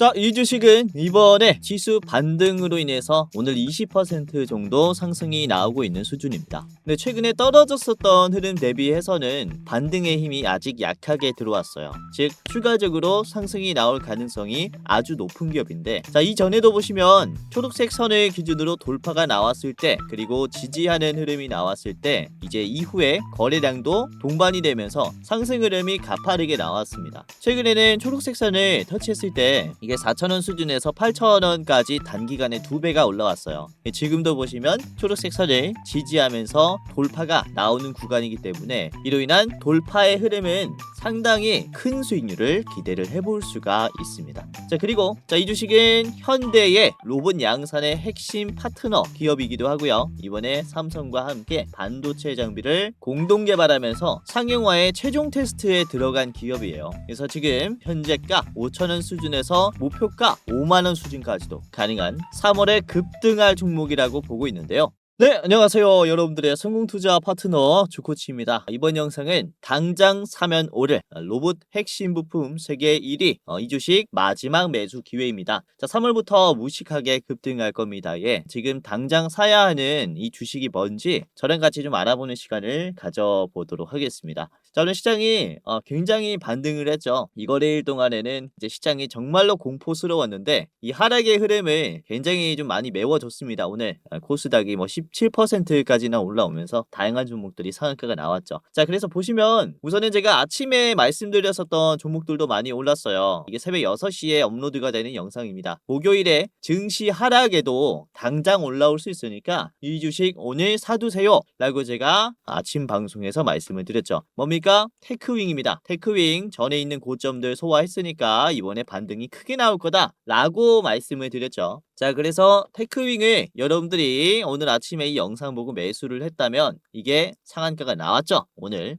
자, 이 주식은 이번에 지수 반등으로 인해서 오늘 20% 정도 상승이 나오고 있는 수준입니다. 근데 최근에 떨어졌었던 흐름 대비해서는 반등의 힘이 아직 약하게 들어왔어요. 즉 추가적으로 상승이 나올 가능성이 아주 높은 기업인데, 자, 이전에도 보시면 초록색 선을 기준으로 돌파가 나왔을 때, 그리고 지지하는 흐름이 나왔을 때 이제 이후에 거래량도 동반이 되면서 상승 흐름이 가파르게 나왔습니다. 최근에는 초록색 선을 터치했을 때 이게 4,000원 수준에서 8,000원까지 단기간에 2배가 올라왔어요. 지금도 보시면 초록색 선을 지지하면서 돌파가 나오는 구간이기 때문에 이로 인한 돌파의 흐름은 상당히 큰 수익률을 기대를 해볼 수가 있습니다. 자, 그리고 이 주식은 현대의 로봇 양산의 핵심 파트너 기업이기도 하고요. 이번에 삼성과 함께 반도체 장비를 공동 개발하면서 상용화의 최종 테스트에 들어간 기업이에요. 그래서 지금 현재가 5,000원 수준에서 목표가 50,000원 수준까지도 가능한 3월에 급등할 종목이라고 보고 있는데요. 네, 안녕하세요. 여러분들의 성공투자 파트너 주코치입니다. 이번 영상은 당장 사면 오를 로봇 핵심 부품 세계 1위 이 주식 마지막 매수 기회입니다. 자, 3월부터 무식하게 급등할 겁니다. 예, 지금 당장 사야 하는 이 주식이 뭔지 저랑 같이 좀 알아보는 시간을 가져보도록 하겠습니다. 자, 오늘 시장이 굉장히 반등을 했죠. 이거래일 동안에는 이제 시장이 정말로 공포스러웠는데 이 하락의 흐름을 굉장히 좀 많이 메워줬습니다. 오늘 코스닥이 17%까지나 올라오면서 다양한 종목들이 상한가가 나왔죠. 자, 그래서 보시면 우선은 제가 아침에 말씀드렸었던 종목들도 많이 올랐어요. 이게 새벽 6시에 업로드가 되는 영상입니다. 목요일에 증시 하락에도 당장 올라올 수 있으니까 이 주식 오늘 사두세요 라고 제가 아침 방송에서 말씀을 드렸죠. 뭡니까? 테크윙입니다. 테크윙 전에 있는 고점들 소화했으니까 이번에 반등이 크게 나올 거다 라고 말씀을 드렸죠. 자, 그래서 테크윙을 여러분들이 오늘 아침에 이 영상 보고 매수를 했다면 이게 상한가가 나왔죠. 오늘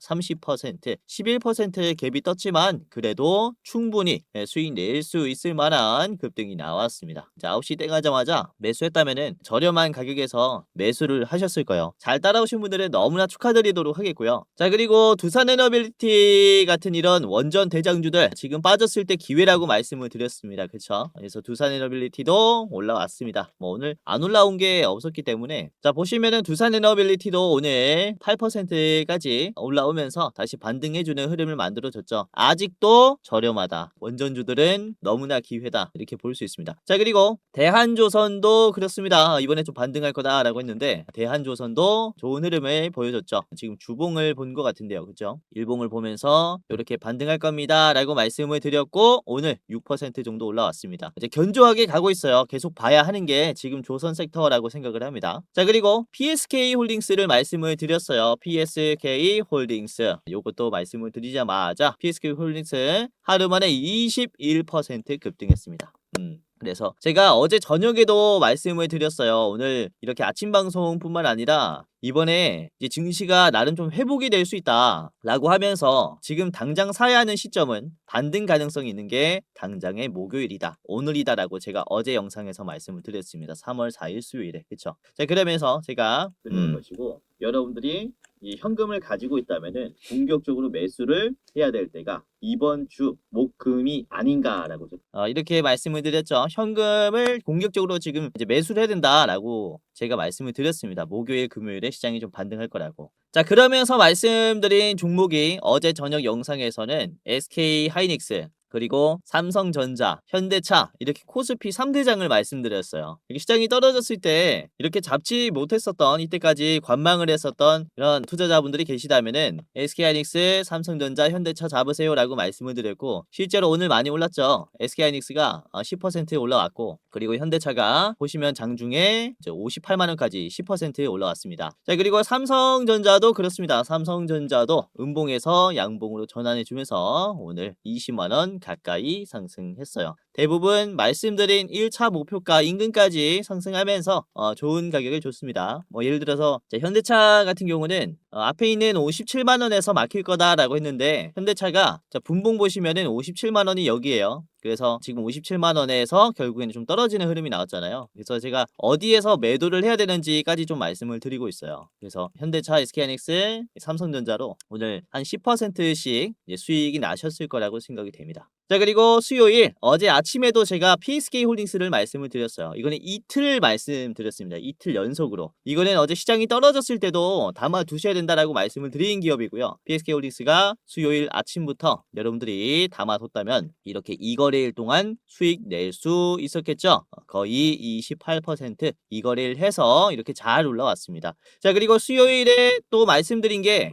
30%, 11% 갭이 떴지만 그래도 충분히 수익 낼 수 있을 만한 급등이 나왔습니다. 자, 9시 땡 하자마자 매수했다면은 저렴한 가격에서 매수를 하셨을 거예요. 잘 따라오신 분들은 너무나 축하드리도록 하겠고요. 자, 그리고 두산에너빌리티 같은 이런 원전 대장주들 지금 빠졌을 때 기회라고 말씀을 드렸습니다. 그쵸? 그래서 두산에너빌리티도 올라왔습니다. 오늘 안 올라온 게 없었기 때문에, 자, 보시면은 두산에너빌리티도 오늘 8%까지 올라오면서 다시 반등해주는 흐름을 만들어줬죠. 아직도 저렴하다. 원전주들은 너무나 기회다. 이렇게 볼 수 있습니다. 자, 그리고 대한조선도 그렇습니다. 이번에 좀 반등할 거다라고 했는데 대한조선도 좋은 흐름을 보여줬죠. 지금 주봉을 본 것 같은데요. 그죠? 일봉을 보면서 이렇게 반등할 겁니다 라고 말씀을 드렸고 오늘 6% 정도 올라왔습니다. 이제 견조하게 가고 있어요. 계속 봐야 하는 게 지금 조선 섹터라고 생각을 합니다. 자, 그리고 PSK 홀딩스를 말씀을 드렸어요. PSK 홀딩스 요것도 말씀을 드리자마자 PSK 홀딩스 하루 만에 21% 급등했습니다. 그래서 제가 어제 저녁에도 말씀을 드렸어요. 오늘 이렇게 아침 방송뿐만 아니라 이번에 이제 증시가 나름 좀 회복이 될 수 있다 라고 하면서 지금 당장 사야 하는 시점은 반등 가능성이 있는 게 당장의 목요일이다, 오늘이다 라고 제가 어제 영상에서 말씀을 드렸습니다. 3월 4일 수요일에. 그쵸? 자, 그러면서 제가 드리는 것이고 여러분들이 이 현금을 가지고 있다면은 공격적으로 매수를 해야 될 때가 이번 주 목금이 아닌가라고 이렇게 말씀을 드렸죠. 현금을 공격적으로 지금 이제 매수를 해야 된다라고 제가 말씀을 드렸습니다. 목요일, 금요일에 시장이 좀 반등할 거라고. 자, 그러면서 말씀드린 종목이 어제 저녁 영상에서는 SK 하이닉스 그리고 삼성전자, 현대차 이렇게 코스피 3대장을 말씀드렸어요. 시장이 떨어졌을 때 이렇게 잡지 못했었던 이때까지 관망을 했었던 이런 투자자분들이 계시다면은 SK하이닉스, 삼성전자, 현대차 잡으세요 라고 말씀을 드렸고 실제로 오늘 많이 올랐죠. SK하이닉스가 10% 올라왔고 그리고 현대차가 보시면 장중에 58만원까지 10% 올라왔습니다. 자, 그리고 삼성전자도 그렇습니다. 삼성전자도 음봉에서 양봉으로 전환해주면서 오늘 20만원 가까이 상승했어요. 대부분 말씀드린 1차 목표가 인근까지 상승하면서 좋은 가격을 줬습니다. 예를 들어서 현대차 같은 경우는 앞에 있는 57만원에서 막힐 거다라고 했는데 현대차가 분봉 보시면은 57만원이 여기에요. 그래서 지금 57만원에서 결국에는 좀 떨어지는 흐름이 나왔잖아요. 그래서 제가 어디에서 매도를 해야 되는지까지 좀 말씀을 드리고 있어요. 그래서 현대차, SK하이닉스, 삼성전자로 오늘 한 10%씩 수익이 나셨을 거라고 생각이 됩니다. 자, 그리고 수요일 어제 아침에도 제가 PSK 홀딩스를 말씀을 드렸어요. 이거는 이틀 말씀드렸습니다. 이틀 연속으로. 이거는 어제 시장이 떨어졌을 때도 담아 두셔야 된다라고 말씀을 드린 기업이고요. PSK 홀딩스가 수요일 아침부터 여러분들이 담아뒀다면 이렇게 2거래일 동안 수익 낼 수 있었겠죠. 거의 28% 2거래일 해서 이렇게 잘 올라왔습니다. 자, 그리고 수요일에 또 말씀드린 게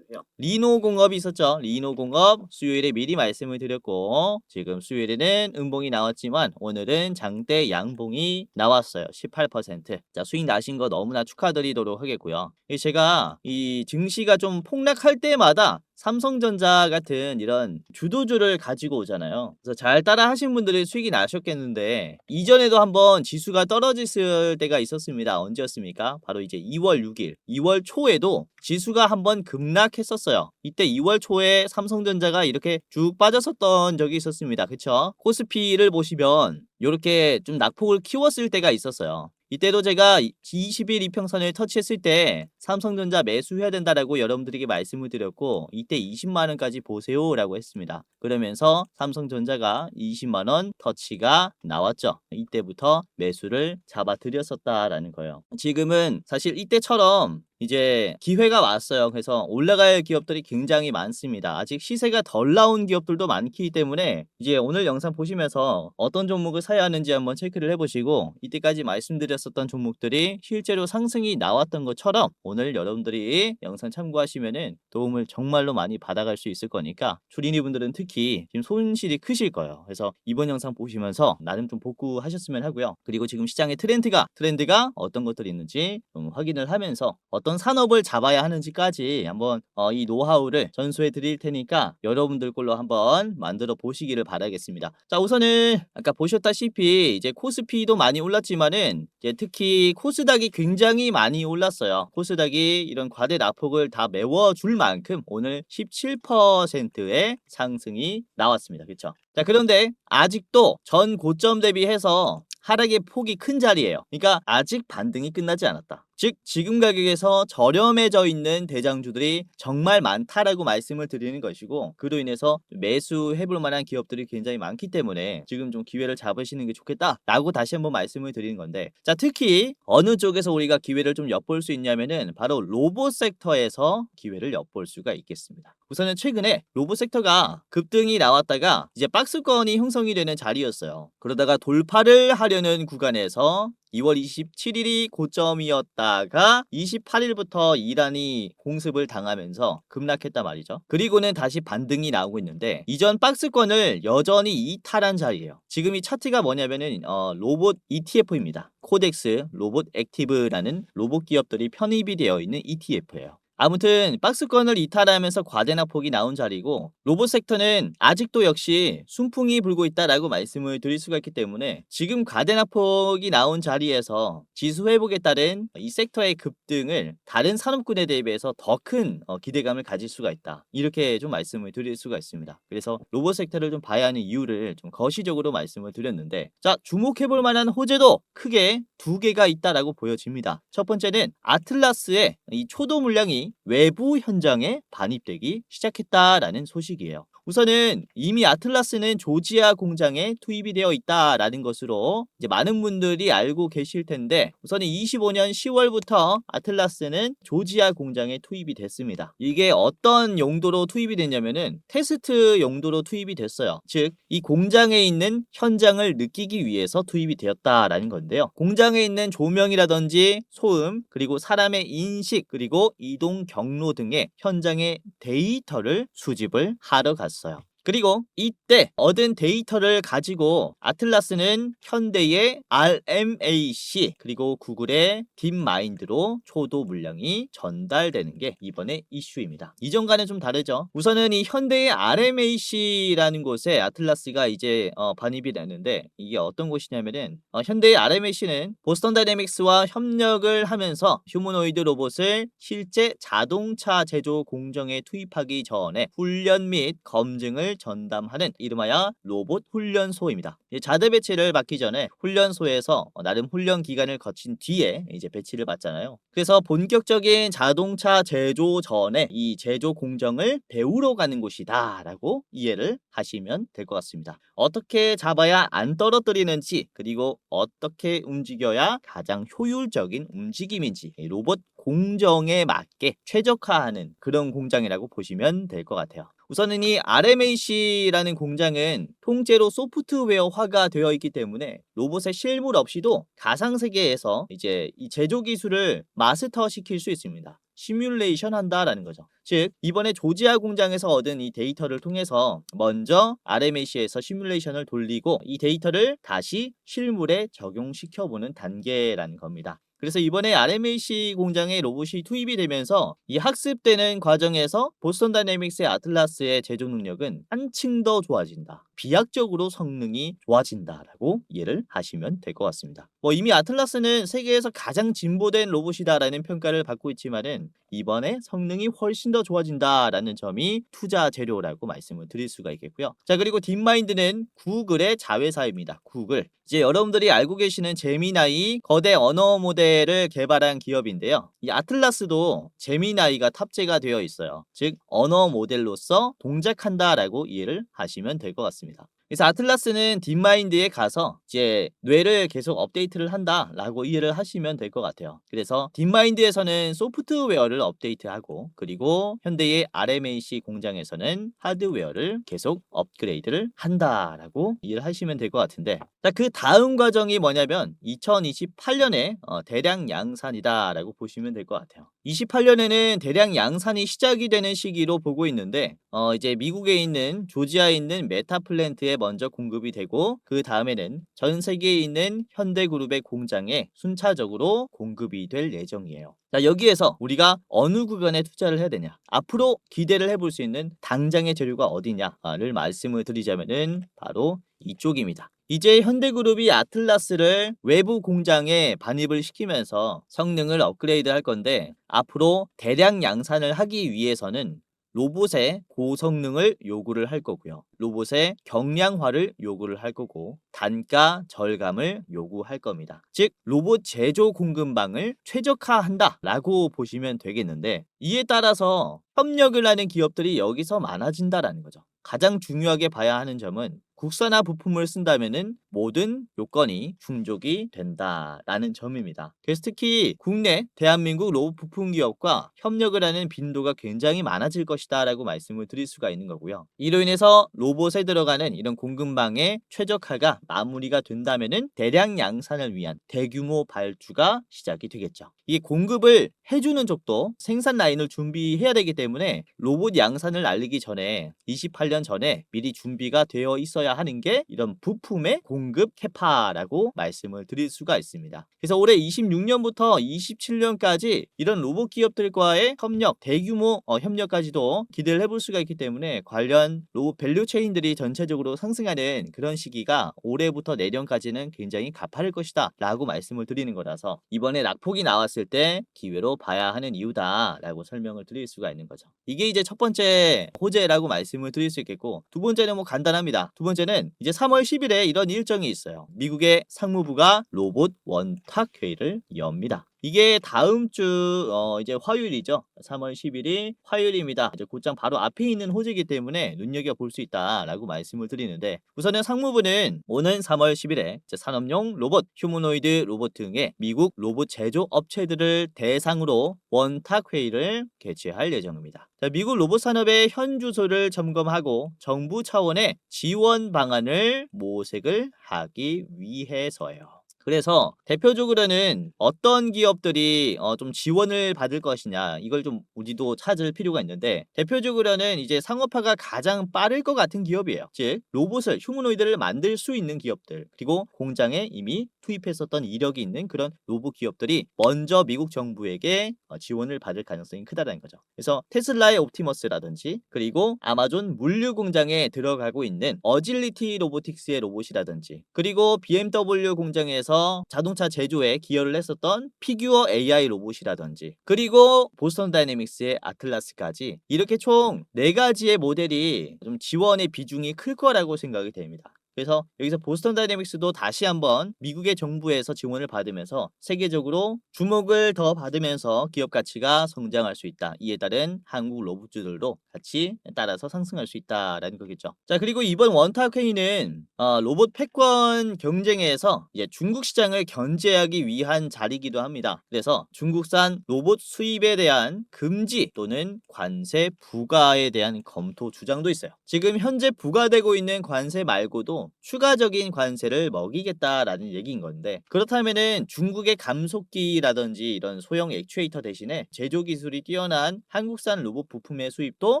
리노공업이 있었죠. 리노공업 수요일에 미리 말씀을 드렸고 지금 수요일에는 음봉이 나왔지만 오늘은 장대 양봉이 나왔어요. 18%. 자, 수익 나신 거 너무나 축하드리도록 하겠고요. 제가 이 증시가 좀 폭락할 때마다 삼성전자 같은 이런 주도주를 가지고 오잖아요. 그래서 잘 따라 하신 분들은 수익이 나셨겠는데 이전에도 한번 지수가 떨어졌을 때가 있었습니다. 언제였습니까? 바로 이제 2월 6일 2월 초에도 지수가 한번 급락했었어요. 이때 2월 초에 삼성전자가 이렇게 쭉 빠졌었던 적이 있었습니다. 그쵸? 코스피를 보시면 이렇게 좀 낙폭을 키웠을 때가 있었어요. 이때도 제가 20일 이평선을 터치했을 때 삼성전자 매수해야 된다라고 여러분들에게 말씀을 드렸고 이때 20만원까지 보세요라고 했습니다. 그러면서 삼성전자가 20만원 터치가 나왔죠. 이때부터 매수를 잡아드렸었다라는 거예요. 지금은 사실 이때처럼 이제 기회가 왔어요. 그래서 올라갈 기업들이 굉장히 많습니다. 아직 시세가 덜 나온 기업들도 많기 때문에 이제 오늘 영상 보시면서 어떤 종목을 사야 하는지 한번 체크를 해보시고 이때까지 말씀드렸었던 종목들이 실제로 상승이 나왔던 것처럼 오늘 여러분들이 영상 참고하시면은 도움을 정말로 많이 받아갈 수 있을 거니까 주린이분들은 특히 지금 손실이 크실 거예요. 그래서 이번 영상 보시면서 나름 좀 복구하셨으면 하고요. 그리고 지금 시장의 트렌드가 어떤 것들이 있는지 좀 확인을 하면서 어떤 산업을 잡아야 하는지까지 한번 이 노하우를 전수해 드릴 테니까 여러분들 걸로 한번 만들어 보시기를 바라겠습니다. 자, 우선은 아까 보셨다시피 이제 코스피도 많이 올랐지만은 이제 특히 코스닥이 굉장히 많이 올랐어요. 코스닥이 이런 과대 낙폭을 다 메워줄 만큼 오늘 17%의 상승이 나왔습니다. 그렇죠? 자, 그런데 아직도 전 고점 대비해서 하락의 폭이 큰 자리예요. 그러니까 아직 반등이 끝나지 않았다. 즉 지금 가격에서 저렴해져 있는 대장주들이 정말 많다라고 말씀을 드리는 것이고 그로 인해서 매수해볼 만한 기업들이 굉장히 많기 때문에 지금 좀 기회를 잡으시는 게 좋겠다라고 다시 한번 말씀을 드리는 건데 자, 특히 어느 쪽에서 우리가 기회를 좀 엿볼 수 있냐면은 바로 로봇 섹터에서 기회를 엿볼 수가 있겠습니다. 우선은 최근에 로봇 섹터가 급등이 나왔다가 이제 박스권이 형성이 되는 자리였어요. 그러다가 돌파를 하려는 구간에서 2월 27일이 고점이었다가 28일부터 이란이 공습을 당하면서 급락했단 말이죠. 그리고는 다시 반등이 나오고 있는데 이전 박스권을 여전히 이탈한 자리예요. 지금 이 차트가 뭐냐면은 로봇 ETF입니다. 코덱스 로봇 액티브라는 로봇 기업들이 편입이 되어 있는 ETF예요. 아무튼 박스권을 이탈하면서 과대낙폭이 나온 자리고 로봇 섹터는 아직도 역시 순풍이 불고 있다라고 말씀을 드릴 수가 있기 때문에 지금 과대낙폭이 나온 자리에서 지수 회복에 따른 이 섹터의 급등을 다른 산업군에 대비해서 더 큰 기대감을 가질 수가 있다. 이렇게 좀 말씀을 드릴 수가 있습니다. 그래서 로봇 섹터를 좀 봐야 하는 이유를 좀 거시적으로 말씀을 드렸는데 자, 주목해볼 만한 호재도 크게 두 개가 있다라고 보여집니다. 첫 번째는 아틀라스의 이 초도 물량이 외부 현장에 반입되기 시작했다라는 소식이에요. 우선은 이미 아틀라스는 조지아 공장에 투입이 되어 있다라는 것으로 이제 많은 분들이 알고 계실 텐데 우선은 25년 10월부터 아틀라스는 조지아 공장에 투입이 됐습니다. 이게 어떤 용도로 투입이 됐냐면은 테스트 용도로 투입이 됐어요. 즉 이 공장에 있는 현장을 느끼기 위해서 투입이 되었다라는 건데요. 공장에 있는 조명이라든지 소음 그리고 사람의 인식 그리고 이동 경로 등의 현장의 데이터를 수집을 하러 갔어요. 그리고 이때 얻은 데이터를 가지고 아틀라스는 현대의 RMAC 그리고 구글의 딥마인드로 초도 물량이 전달되는 게 이번에 이슈입니다. 이전과는 좀 다르죠. 우선은 이 현대의 RMAC라는 곳에 아틀라스가 이제 반입이 되는데 이게 어떤 곳이냐면은 현대의 RMAC는 보스턴 다이내믹스와 협력을 하면서 휴머노이드 로봇을 실제 자동차 제조 공정에 투입하기 전에 훈련 및 검증을 훈련을 전담하는 이름하여 로봇 훈련소입니다. 자대 배치를 받기 전에 훈련소에서 나름 훈련 기간을 거친 뒤에 이제 배치를 받잖아요. 그래서 본격적인 자동차 제조 전에 이 제조 공정을 배우러 가는 곳이다라고 이해를 하시면 될 것 같습니다. 어떻게 잡아야 안 떨어뜨리는지, 그리고 어떻게 움직여야 가장 효율적인 움직임인지 로봇 공정에 맞게 최적화하는 그런 공장이라고 보시면 될 것 같아요. 우선은 이 RMAC라는 공장은 통째로 소프트웨어화가 되어 있기 때문에 로봇의 실물 없이도 가상세계에서 이제 이 제조 기술을 마스터 시킬 수 있습니다. 시뮬레이션 한다라는 거죠. 즉 이번에 조지아 공장에서 얻은 이 데이터를 통해서 먼저 RMAC에서 시뮬레이션을 돌리고 이 데이터를 다시 실물에 적용시켜보는 단계라는 겁니다. 그래서 이번에 RMAC 공장에 로봇이 투입이 되면서 이 학습되는 과정에서 보스턴 다이내믹스의 아틀라스의 제조 능력은 한층 더 좋아진다. 비약적으로 성능이 좋아진다라고 이해를 하시면 될 것 같습니다. 이미 아틀라스는 세계에서 가장 진보된 로봇이다라는 평가를 받고 있지만은 이번에 성능이 훨씬 더 좋아진다라는 점이 투자 재료라고 말씀을 드릴 수가 있겠고요. 자, 그리고 딥마인드는 구글의 자회사입니다. 구글. 이제 여러분들이 알고 계시는 제미나이 거대 언어 모델을 개발한 기업인데요. 이 아틀라스도 제미나이가 탑재가 되어 있어요. 즉 언어 모델로서 동작한다라고 이해를 하시면 될 것 같습니다. 그래서 아틀라스는 딥마인드에 가서 이제 뇌를 계속 업데이트를 한다라고 이해를 하시면 될 것 같아요. 그래서 딥마인드에서는 소프트웨어를 업데이트하고, 그리고 현대의 RMAC 공장에서는 하드웨어를 계속 업그레이드를 한다라고 이해를 하시면 될 것 같은데, 자, 그 다음 과정이 뭐냐면 2028년에 대량 양산이다라고 보시면 될 것 같아요. 28년에는 대량 양산이 시작이 되는 시기로 보고 있는데 이제 미국에 있는 조지아에 있는 메타 플랜트에 먼저 공급이 되고, 그 다음에는 전 세계에 있는 현대그룹의 공장에 순차적으로 공급이 될 예정이에요. 자, 여기에서 우리가 어느 구간에 투자를 해야 되냐, 앞으로 기대를 해볼 수 있는 당장의 재료가 어디냐를 말씀을 드리자면은 바로 이쪽입니다. 이제 현대그룹이 아틀라스를 외부 공장에 반입을 시키면서 성능을 업그레이드 할 건데, 앞으로 대량 양산을 하기 위해서는 로봇의 고성능을 요구를 할 거고요. 로봇의 경량화를 요구를 할 거고, 단가 절감을 요구할 겁니다. 즉 로봇 제조 공급망을 최적화한다라고 보시면 되겠는데, 이에 따라서 협력을 하는 기업들이 여기서 많아진다라는 거죠. 가장 중요하게 봐야 하는 점은 국산화 부품을 쓴다면은 모든 요건이 충족이 된다라는 점입니다. 그래서 특히 국내 대한민국 로봇 부품 기업과 협력을 하는 빈도가 굉장히 많아질 것이다라고 말씀을 드릴 수가 있는 거고요. 이로 인해서 로봇에 들어가는 이런 공급망의 최적화가 마무리가 된다면은 대량 양산을 위한 대규모 발주가 시작이 되겠죠. 이 공급을 해주는 쪽도 생산 라인을 준비해야 되기 때문에 로봇 양산을 알리기 전에 28년 전에 미리 준비가 되어 있어야 하는 게 이런 부품의 공급 캐파라고 말씀을 드릴 수가 있습니다. 그래서 올해 26년부터 27년까지 이런 로봇 기업들과의 협력, 대규모 협력까지도 기대를 해볼 수가 있기 때문에 관련 로봇 밸류 체인들이 전체적으로 상승하는 그런 시기가 올해부터 내년까지는 굉장히 가파를 것이다 라고 말씀을 드리는 거라서 이번에 낙폭이 나왔을 때 기회로 봐야 하는 이유다 라고 설명을 드릴 수가 있는 거죠. 이게 이제 첫 번째 호재라고 말씀을 드릴 수 있겠고, 두 번째는 뭐 간단합니다. 두 번째는 이제 3월 10일에 이런 일정이 있어요. 미국의 상무부가 로봇 원탁 회의를 엽니다. 이게 다음 주 이제 화요일이죠. 3월 10일이 화요일입니다. 이제 곧장 바로 앞에 있는 호재이기 때문에 눈여겨볼 수 있다라고 말씀을 드리는데, 우선은 상무부는 오는 3월 10일에 산업용 로봇, 휴머노이드 로봇 등의 미국 로봇 제조 업체들을 대상으로 원탁 회의를 개최할 예정입니다. 자, 미국 로봇 산업의 현 주소를 점검하고 정부 차원의 지원 방안을 모색을 하기 위해서예요. 그래서 대표적으로는 어떤 기업들이 좀 지원을 받을 것이냐, 이걸 좀 우리도 찾을 필요가 있는데, 대표적으로는 이제 상업화가 가장 빠를 것 같은 기업이에요. 즉 로봇을, 휴머노이드를 만들 수 있는 기업들, 그리고 공장에 이미 투입했었던 이력이 있는 그런 로봇 기업들이 먼저 미국 정부에게 지원을 받을 가능성이 크다는 거죠. 그래서 테슬라의 옵티머스라든지, 그리고 아마존 물류 공장에 들어가고 있는 어질리티 로보틱스의 로봇이라든지, 그리고 BMW 공장에서 분야에서 자동차 제조에 기여를 했었던 피규어 AI 로봇이라든지, 그리고 보스턴 다이내믹스의 아틀라스까지, 이렇게 총 4가지의 모델이 좀 지원의 비중이 클 거라고 생각이 됩니다. 그래서 여기서 보스턴 다이내믹스도 다시 한번 미국의 정부에서 지원을 받으면서 세계적으로 주목을 더 받으면서 기업 가치가 성장할 수 있다. 이에 따른 한국 로봇주들도 같이 따라서 상승할 수 있다라는 거겠죠. 자, 그리고 이번 원탁회의는 로봇 패권 경쟁에서 이제 중국 시장을 견제하기 위한 자리이기도 합니다. 그래서 중국산 로봇 수입에 대한 금지 또는 관세 부과에 대한 검토 주장도 있어요. 지금 현재 부과되고 있는 관세 말고도 추가적인 관세를 먹이겠다라는 얘기인 건데, 그렇다면은 중국의 감속기라든지 이런 소형 액추에이터 대신에 제조 기술이 뛰어난 한국산 로봇 부품의 수입도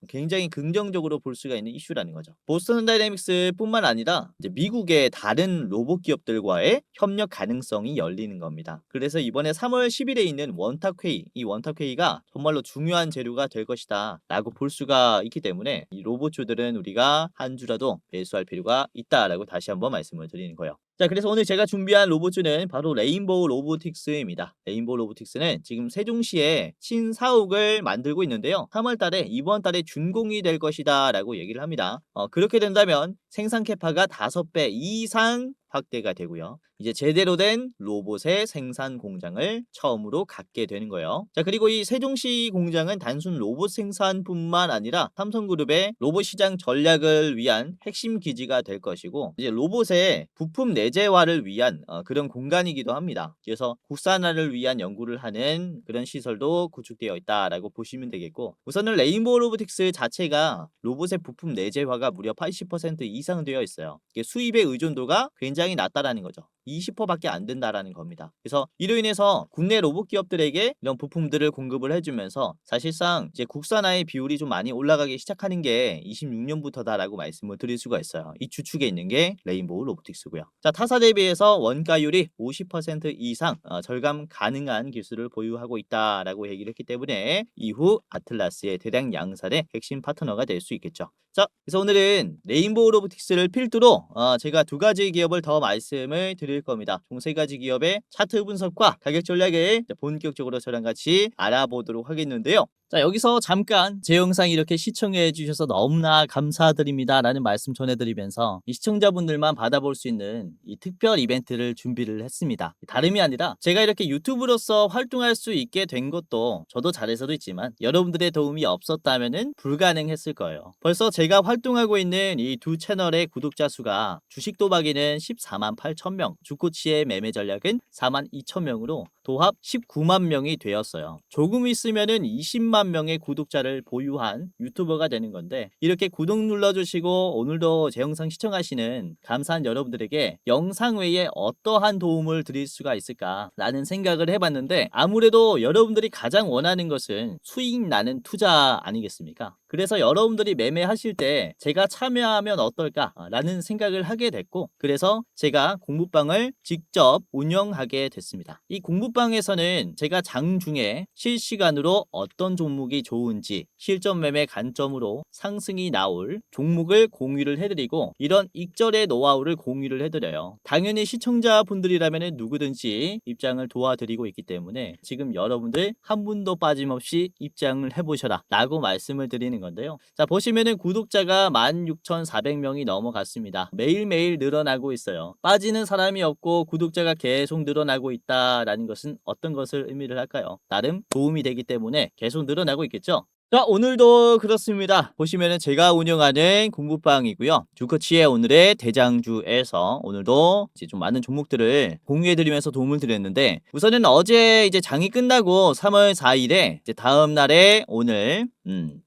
굉장히 긍정적으로 볼 수가 있는 이슈라는 거죠. 보스턴 다이내믹스뿐만 아니라 이제 미국의 다른 로봇 기업들과의 협력 가능성이 열리는 겁니다. 그래서 이번에 3월 10일에 있는 원탁회의, 이 원탁회의가 정말로 중요한 재료가 될 것이다 라고 볼 수가 있기 때문에 이 로봇주들은 우리가 한 주라도 매수할 필요가 있다라고 다시 한번 말씀을 드리는 거예요. 자, 그래서 오늘 제가 준비한 로봇주는 바로 레인보우 로보틱스입니다. 레인보우 로보틱스는 지금 세종시에 신사옥을 만들고 있는데요. 3월달에 이번 달에 준공이 될 것이다 라고 얘기를 합니다. 그렇게 된다면 생산 캐파가 5배 이상 확대가 되고요. 이제 제대로 된 로봇의 생산 공장을 처음으로 갖게 되는 거예요. 자, 그리고 이 세종시 공장은 단순 로봇 생산뿐만 아니라 삼성그룹의 로봇 시장 전략을 위한 핵심 기지가 될 것이고, 이제 로봇의 부품 내재화를 위한 그런 공간이기도 합니다. 그래서 국산화를 위한 연구를 하는 그런 시설도 구축되어 있다라고 보시면 되겠고, 우선은 레인보우 로보틱스 자체가 로봇의 부품 내재화가 무려 80% 이상 되어 있어요. 이게 수입의 의존도가 굉장히 낮다라는 거죠. 20%밖에 안 된다라는 겁니다. 그래서 이로 인해서 국내 로봇 기업들에게 이런 부품들을 공급을 해주면서 사실상 이제 국산화의 비율이 좀 많이 올라가기 시작하는 게 26년부터다라고 말씀을 드릴 수가 있어요. 이 주축에 있는 게 레인보우 로보틱스고요. 자, 타사 대비해서 원가율이 50% 이상 절감 가능한 기술을 보유하고 있다라고 얘기를 했기 때문에 이후 아틀라스의 대량 양산의 핵심 파트너가 될 수 있겠죠. 자, 그래서 오늘은 레인보우 로보틱스를 필두로 제가 2가지 기업을 더 말씀을 드릴 겁니다. 총 3가지 기업의 차트 분석과 가격 전략을 본격적으로 저랑 같이 알아보도록 하겠는데요. 자, 여기서 잠깐 제 영상 이렇게 시청해 주셔서 너무나 감사드립니다 라는 말씀 전해드리면서 이 시청자분들만 받아볼 수 있는 이 특별 이벤트를 준비를 했습니다. 다름이 아니라 제가 이렇게 유튜브로서 활동할 수 있게 된 것도 저도 잘해서도 있지만 여러분들의 도움이 없었다면 불가능했을 거예요. 벌써 제가 활동하고 있는 이 2 채널의 구독자 수가 주식 도박에는 14만 8천 명, 주코치의 매매 전략은 4만 2천 명으로 도합 19만 명이 되었어요. 조금 있으면은 20만 명의 구독자를 보유한 유튜버가 되는 건데, 이렇게 구독 눌러주시고 오늘도 제 영상 시청하시는 감사한 여러분들에게 영상 외에 어떠한 도움을 드릴 수가 있을까라는 생각을 해봤는데, 아무래도 여러분들이 가장 원하는 것은 수익 나는 투자 아니겠습니까? 그래서 여러분들이 매매하실 때 제가 참여하면 어떨까라는 생각을 하게 됐고, 그래서 제가 공부방을 직접 운영하게 됐습니다. 이 공부방에서는 제가 장중에 실시간으로 어떤 종목이 좋은지 실전 매매 관점으로 상승이 나올 종목을 공유를 해드리고, 이런 익절의 노하우를 공유를 해드려요. 당연히 시청자분들이라면 누구든지 입장을 도와드리고 있기 때문에 지금 여러분들 한 분도 빠짐없이 입장을 해보셔라 라고 말씀을 드리는 건데요. 자, 보시면은 구독자가 16,400명이 넘어갔습니다. 매일매일 늘어나고 있어요. 빠지는 사람이 없고 구독자가 계속 늘어나고 있다라는 것은 어떤 것을 의미를 할까요? 나름 도움이 되기 때문에 계속 늘어나고 있겠죠. 자, 오늘도 그렇습니다. 보시면은 제가 운영하는 공부방이고요. 주커치의 오늘의 대장주에서 오늘도 이제 좀 많은 종목들을 공유해드리면서 도움을 드렸는데, 우선은 어제 이제 장이 끝나고 3월 4일에 이제 다음 날에 오늘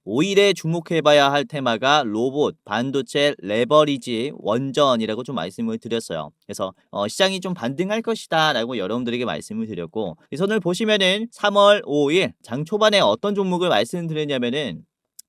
5일에 주목해봐야 할 테마가 로봇, 반도체, 레버리지, 원전이라고 좀 말씀을 드렸어요. 그래서 시장이 좀 반등할 것이다 라고 여러분들에게 말씀을 드렸고, 그래서 오늘 보시면은 3월 5일 장 초반에 어떤 종목을 말씀드렸냐면은,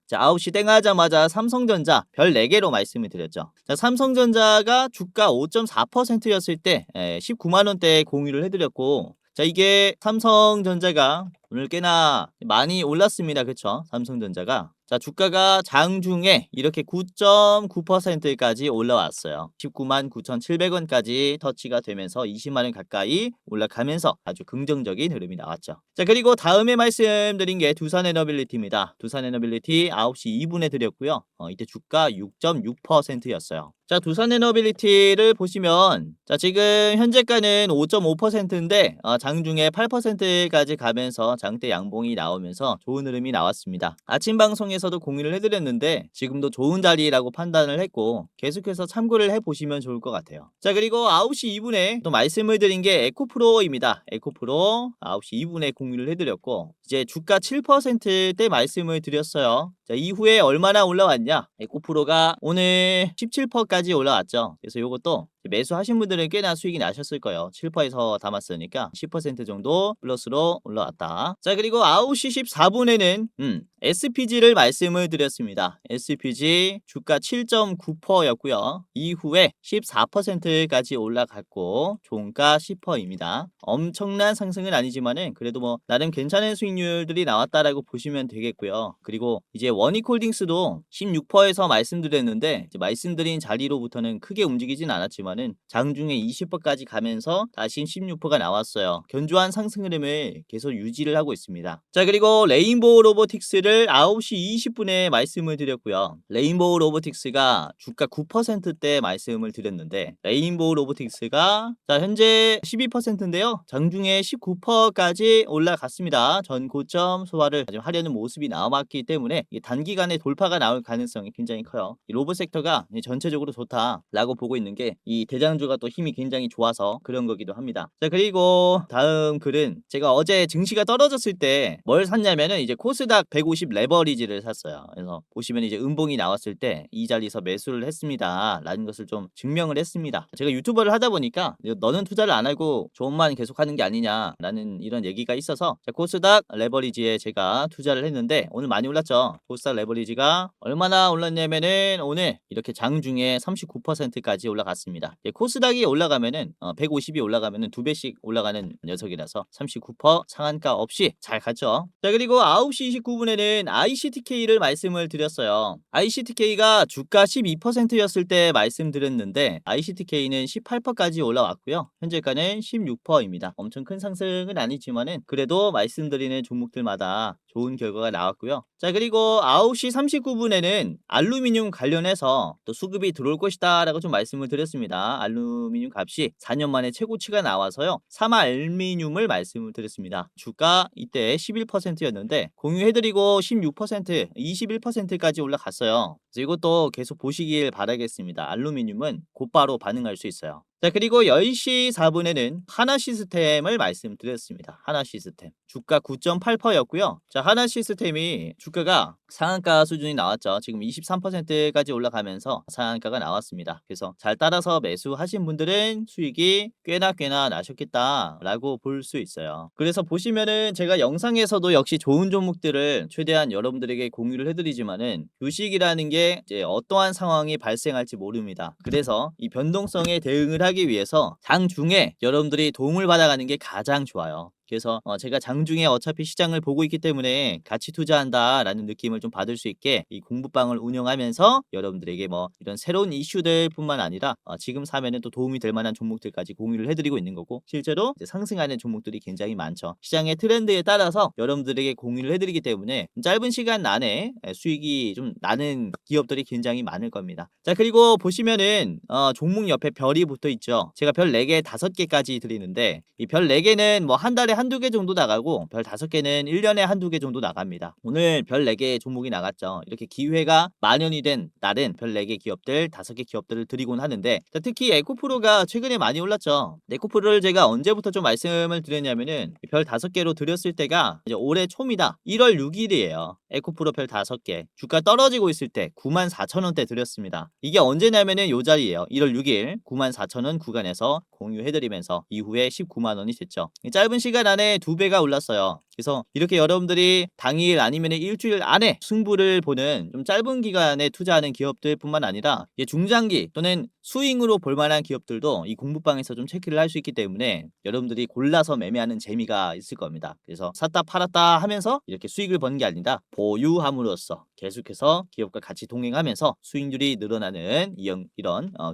자, 9시 땡 하자마자 삼성전자 별 4개로 말씀을 드렸죠. 자, 삼성전자가 주가 5.4%였을 때 19만원대에 공유를 해드렸고, 자, 이게 삼성전자가 오늘 꽤나 많이 올랐습니다. 그쵸? 삼성전자가. 자, 자, 주가가 장중에 이렇게 9.9%까지 올라왔어요. 19만 9,700원까지 터치가 되면서 20만 원 가까이 올라가면서 아주 긍정적인 흐름이 나왔죠. 자, 그리고 다음에 말씀드린 게 두산에너빌리티입니다. 두산에너빌리티 9시 2분에 드렸고요. 이때 주가 6.6%였어요. 자, 두산에너빌리티를 보시면 자, 지금 현재가는 5.5%인데 장중에 8%까지 가면서 장대 양봉이 나오면서 좋은 흐름이 나왔습니다. 아침 방송에서도 공유를 해드렸는데 지금도 좋은 자리라고 판단을 했고 계속해서 참고를 해보시면 좋을 것 같아요. 자, 그리고 9시 2분에 또 말씀을 드린 게 에코프로입니다. 에코프로 9시 2분에 공유를 해드렸고 이제 주가 7%대 말씀을 드렸어요. 자, 이후에 얼마나 올라왔냐? 에코프로가 오늘 17%까지 올라왔죠. 그래서 요것도 매수하신 분들은 꽤나 수익이 나셨을 거예요. 7%에서 담았으니까 10% 정도 플러스로 올라왔다. 자, 그리고 9시 14분에는 SPG를 말씀을 드렸습니다. SPG 주가 7.9%였고요. 이후에 14%까지 올라갔고 종가 10%입니다. 엄청난 상승은 아니지만은 그래도 뭐 나름 괜찮은 수익률들이 나왔다라고 보시면 되겠고요. 그리고 이제 원익홀딩스도 16%에서 말씀드렸는데 이제 말씀드린 자리로부터는 크게 움직이진 않았지만은 장중에 20%까지 가면서 다시 16%가 나왔어요. 견조한 상승 흐름을 계속 유지를 하고 있습니다. 자, 그리고 레인보우 로보틱스를 9시 20분에 말씀을 드렸고요. 레인보우 로보틱스가 주가 9%대 말씀을 드렸는데 레인보우 로보틱스가 자, 현재 12%인데요. 장중에 19%까지 올라갔습니다. 전 고점 소화를 하려는 모습이 나왔기 때문에 단기간에 돌파가 나올 가능성이 굉장히 커요. 이 로봇 섹터가 전체적으로 좋다라고 보고 있는 게 이 대장주가 또 힘이 굉장히 좋아서 그런 거기도 합니다. 자, 그리고 다음 글은 제가 어제 증시가 떨어졌을 때 뭘 샀냐면은 이제 코스닥 150 레버리지를 샀어요. 그래서 보시면 이제 음봉이 나왔을 때 이 자리에서 매수를 했습니다. 라는 것을 좀 증명을 했습니다. 제가 유튜버를 하다 보니까 너는 투자를 안 하고 좋은만 계속하는 게 아니냐라는 이런 얘기가 있어서 코스닥 레버리지에 제가 투자를 했는데 오늘 많이 올랐죠. 코스닥 레버리지가 얼마나 올랐냐면은 오늘 이렇게 장중에 39%까지 올라갔습니다. 코스닥이 올라가면은 150이 올라가면은 2배씩 올라가는 녀석이라서 39% 상한가 없이 잘 갔죠. 자, 그리고 9시 29분에는 ICTK를 말씀을 드렸어요. ICTK가 주가 12%였을 때 말씀드렸는데 ICTK는 18%까지 올라왔고요. 현재가는 16%입니다. 엄청 큰 상승은 아니지만은 그래도 말씀드리는 종목들마다 좋은 결과가 나왔고요. 자, 그리고 9시 39분에는 알루미늄 관련해서 또 수급이 들어올 것이다 라고 좀 말씀을 드렸습니다. 알루미늄 값이 4년 만에 최고치가 나와서요. 사마알루미늄을 말씀을 드렸습니다. 주가 이때 11%였는데 공유해드리고 16%, 21%까지 올라갔어요. 그래서 이것도 계속 보시길 바라겠습니다. 알루미늄은 곧바로 반응할 수 있어요. 자, 그리고 10시 4분에는 하나시스템을 말씀드렸습니다. 하나시스템 주가 9.8%였고요. 자, 하나시스템이 주가가 상한가 수준이 나왔죠. 지금 23%까지 올라가면서 상한가가 나왔습니다. 그래서 잘 따라서 매수하신 분들은 수익이 꽤나 나셨겠다라고 볼 수 있어요. 그래서 보시면은 제가 영상에서도 역시 좋은 종목들을 최대한 여러분들에게 공유를 해드리지만은 주식이라는 게 이제 어떠한 상황이 발생할지 모릅니다. 그래서 이 변동성에 대응을 하기 위해서 장중에 여러분들이 도움을 받아가는 게 가장 좋아요. 그래서 제가 장중에 어차피 시장을 보고 있기 때문에 같이 투자한다라는 느낌을 좀 받을 수 있게 이 공부방을 운영하면서 여러분들에게 뭐 이런 새로운 이슈들 뿐만 아니라 지금 사면은 또 도움이 될 만한 종목들까지 공유를 해드리고 있는 거고 실제로 이제 상승하는 종목들이 굉장히 많죠. 시장의 트렌드에 따라서 여러분들에게 공유를 해드리기 때문에 짧은 시간 안에 수익이 좀 나는 기업들이 굉장히 많을 겁니다. 자, 그리고 보시면은 종목 옆에 별이 붙어 있죠. 제가 별 4개, 5개까지 드리는데 이 별 4개는 뭐 한 달에 한두 개 정도 나가고 별 5개는 1년에 한두 개 정도 나갑니다. 오늘 별 4개 종목이 나갔죠. 이렇게 기회가 만연이 된 날은 별 4개 기업들, 5개 기업들을 드리곤 하는데 자, 특히 에코프로가 최근에 많이 올랐죠. 에코프로를 제가 언제부터 좀 말씀을 드렸냐면은 별 5개로 드렸을 때가 이제 올해 초입니다. 1월 6일이에요. 에코프로 별 5개. 주가 떨어지고 있을 때 94,000원대 드렸습니다. 이게 언제냐면은 요 자리예요. 1월 6일 94,000원 구간에서 공유해드리면서 이후에 19만 원이 됐죠. 짧은 시간 안에 2배가 올랐어요. 그래서 이렇게 여러분들이 당일 아니면 일주일 안에 승부를 보는 좀 짧은 기간에 투자하는 기업들뿐만 아니라 중장기 또는 수익으로 볼 만한 기업들도 이 공부방에서 좀 체크를 할 수 있기 때문에 여러분들이 골라서 매매하는 재미가 있을 겁니다. 그래서 샀다 팔았다 하면서 이렇게 수익을 버는 게 아니라 보유함으로써 계속해서 기업과 같이 동행하면서 수익률이 늘어나는 이런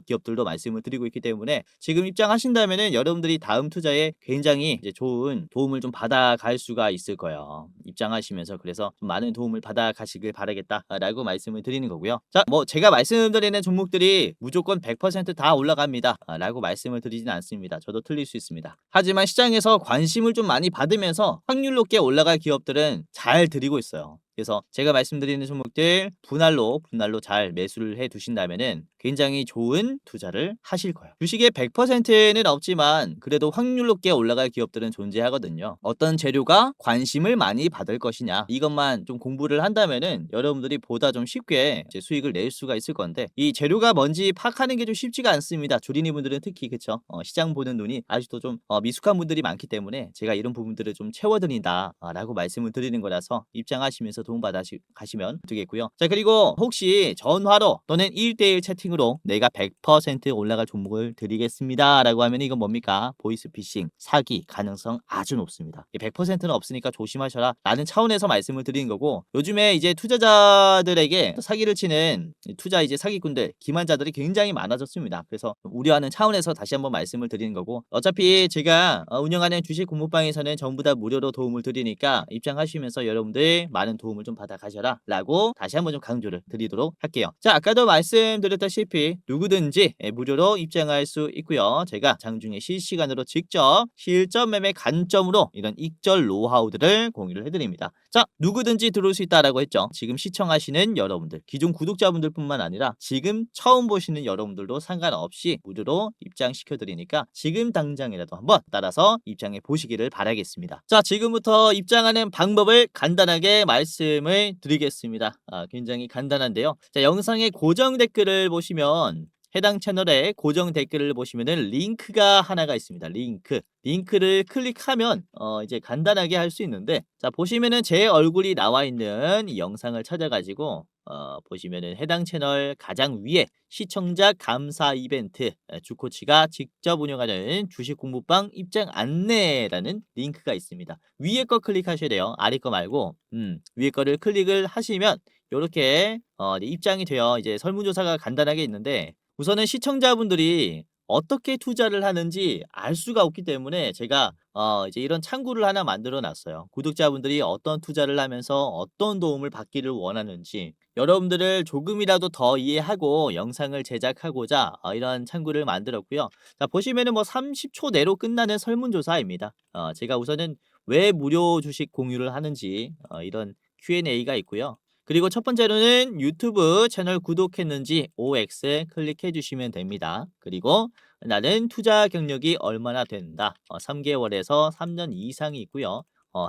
기업들도 말씀을 드리고 있기 때문에 지금 입장하신다면은 여러분들이 다음 투자에 굉장히 이제 좋은 도움을 좀 받아갈 수가 있을 거예요. 입장하시면서 그래서 좀 많은 도움을 받아가시길 바라겠다라고 말씀을 드리는 거고요. 자, 뭐 제가 말씀드리는 종목들이 무조건 100%다 올라갑니다라고 말씀을 드리진 않습니다. 저도 틀릴 수 있습니다. 하지만 시장에서 관심을 좀 많이 받으면서 확률 높게 올라갈 기업들은 잘 드리고 있어요. 그래서 제가 말씀드리는 종목들 분할로 잘 매수를 해 두신다면은 굉장히 좋은 투자를 하실 거예요. 주식의 100%는 없지만 그래도 확률 높게 올라갈 기업들은 존재하거든요. 어떤 재료가 관심을 많이 받을 것이냐 이것만 좀 공부를 한다면은 여러분들이 보다 좀 쉽게 이제 수익을 낼 수가 있을 건데 이 재료가 뭔지 파악하는 게 좀 쉽지가 않습니다. 주린이 분들은 특히 그쵸? 시장 보는 눈이 아직도 좀 미숙한 분들이 많기 때문에 제가 이런 부분들을 좀 채워드린다라고 말씀을 드리는 거라서 입장하시면서 도움받아 가시면 되겠고요. 자, 그리고 혹시 전화로 또는 1대1 채팅으로 내가 100% 올라갈 종목을 드리겠습니다 라고 하면 이건 뭡니까? 보이스피싱, 사기 가능성 아주 높습니다. 100%는 없으니까 조심하셔라 라는 차원에서 말씀을 드리는 거고, 요즘에 이제 투자자들에게 사기를 치는 투자 이제 사기꾼들, 기만자들이 굉장히 많아졌습니다. 그래서 우려하는 차원에서 다시 한번 말씀을 드리는 거고, 어차피 제가 운영하는 주식 공부방에서는 전부 다 무료로 도움을 드리니까 입장하시면서 여러분들 많은 도움을 좀 받아 가셔라 라고 다시 한번 좀 강조를 드리도록 할게요. 자, 아까도 말씀드렸다시피 누구든지 무료로 입장할 수 있고요. 제가 장중에 실시간으로 직접 실전 매매 관점으로 이런 익절 노하우들을 공유를 해드립니다. 자, 누구든지 들어올 수 있다라고 했죠. 지금 시청하시는 여러분들, 기존 구독자분들뿐만 아니라 지금 처음 보시는 여러분들도 상관없이 무료로 입장시켜 드리니까 지금 당장이라도 한번 따라서 입장해 보시기를 바라겠습니다. 자, 지금부터 입장하는 방법을 간단하게 말씀을 드리겠습니다. 굉장히 간단한데요. 자, 영상의 고정 댓글을 보시면 해당 채널에 고정 댓글을 보시면은 링크가 하나가 있습니다. 링크를 클릭하면 이제 간단하게 할 수 있는데, 자, 보시면은 제 얼굴이 나와 있는 이 영상을 찾아가지고 보시면은 해당 채널 가장 위에 시청자 감사 이벤트, 주코치가 직접 운영하는 주식 공부방 입장 안내라는 링크가 있습니다. 위에 거 클릭하셔야 돼요. 아래 거 말고 위에 거를 클릭을 하시면 요렇게 입장이 되어 이제 설문조사가 간단하게 있는데, 우선은 시청자분들이 어떻게 투자를 하는지 알 수가 없기 때문에 제가 이제 이런 창구를 하나 만들어 놨어요. 구독자분들이 어떤 투자를 하면서 어떤 도움을 받기를 원하는지 여러분들을 조금이라도 더 이해하고 영상을 제작하고자 이런 창구를 만들었고요. 자, 보시면은 뭐 30초 내로 끝나는 설문조사입니다. 제가 우선은 왜 무료 주식 공유를 하는지 이런 Q&A가 있고요. 그리고 첫 번째로는 유튜브 채널 구독했는지 OX 클릭해 주시면 됩니다. 그리고 나는 투자 경력이 얼마나 된다. 3개월에서 3년 이상이 있고요.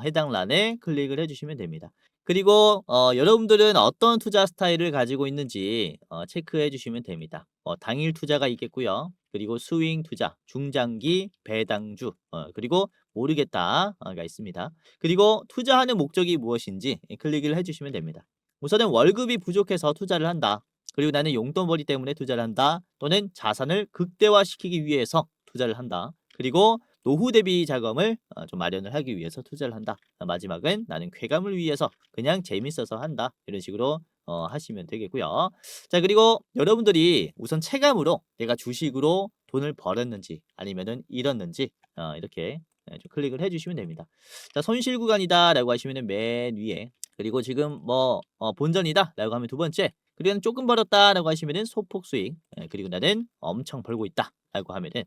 해당 란에 클릭을 해주시면 됩니다. 그리고 여러분들은 어떤 투자 스타일을 가지고 있는지 체크해 주시면 됩니다. 당일 투자가 있겠고요. 그리고 스윙 투자, 중장기, 배당주, 그리고 모르겠다가 있습니다. 그리고 투자하는 목적이 무엇인지 클릭을 해주시면 됩니다. 우선은 월급이 부족해서 투자를 한다. 그리고 나는 용돈벌이 때문에 투자를 한다. 또는 자산을 극대화시키기 위해서 투자를 한다. 그리고 노후 대비 자금을 좀 마련을 하기 위해서 투자를 한다. 마지막은 나는 쾌감을 위해서 그냥 재밌어서 한다. 이런 식으로 하시면 되겠고요. 자, 그리고 여러분들이 우선 체감으로 내가 주식으로 돈을 벌었는지 아니면은 잃었는지 이렇게 좀 클릭을 해주시면 됩니다. 자, 손실 구간이다 라고 하시면은 맨 위에, 그리고 지금 뭐 본전이다 라고 하면 두 번째, 그리고 조금 벌었다 라고 하시면은 소폭 수익, 그리고 나는 엄청 벌고 있다 라고 하면은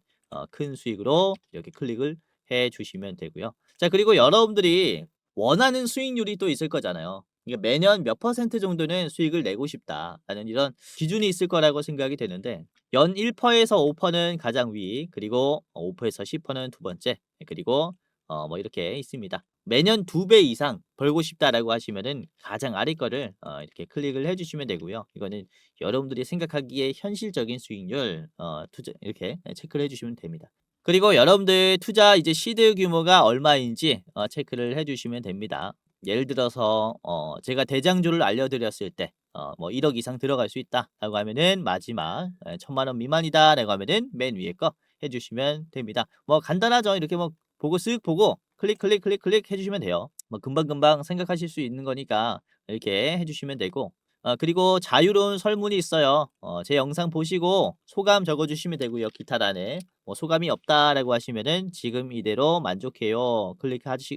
큰 수익으로 이렇게 클릭을 해 주시면 되고요. 자, 그리고 여러분들이 원하는 수익률이 또 있을 거잖아요. 그러니까 매년 몇 퍼센트 정도는 수익을 내고 싶다라는 이런 기준이 있을 거라고 생각이 되는데, 연 1%에서 5%는 가장 위, 그리고 5%에서 10%는 두 번째, 그리고 뭐 이렇게 있습니다. 매년 2배 이상 벌고 싶다라고 하시면은 가장 아래 거를 이렇게 클릭을 해 주시면 되고요. 이거는 여러분들이 생각하기에 현실적인 수익률 투자 이렇게 체크를 해 주시면 됩니다. 그리고 여러분들 투자 이제 시드 규모가 얼마인지 체크를 해 주시면 됩니다. 예를 들어서 제가 대장주를 알려드렸을 때 뭐 1억 이상 들어갈 수 있다라고 하면은 마지막 1,000만 원 미만이다라고 하면은 맨 위에 거 해 주시면 됩니다. 뭐 간단하죠. 이렇게 뭐 보고 쓱 보고 클릭 해 주시면 돼요. 뭐 금방금방 생각하실 수 있는 거니까 이렇게 해 주시면 되고 그리고 자유로운 설문이 있어요. 제 영상 보시고 소감 적어 주시면 되고요. 기타란에. 뭐 소감이 없다라고 하시면은 지금 이대로 만족해요.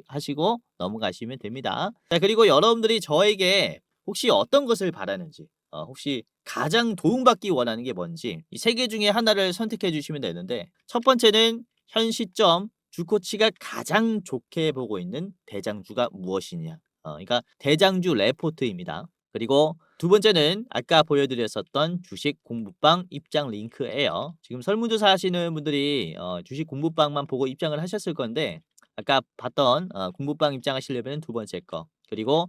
하시고 넘어가시면 됩니다. 자, 그리고 여러분들이 저에게 혹시 어떤 것을 바라는지, 혹시 가장 도움받기 원하는 게 뭔지 이 세 개 중에 하나를 선택해 주시면 되는데 첫 번째는 현 시점 주코치가 가장 좋게 보고 있는 대장주가 무엇이냐. 그러니까 대장주 레포트입니다. 그리고 두 번째는 아까 보여드렸었던 주식 공부방 입장 링크예요. 지금 설문조사 하시는 분들이 주식 공부방만 보고 입장을 하셨을 건데 아까 봤던 공부방 입장하시려면 두 번째 거 그리고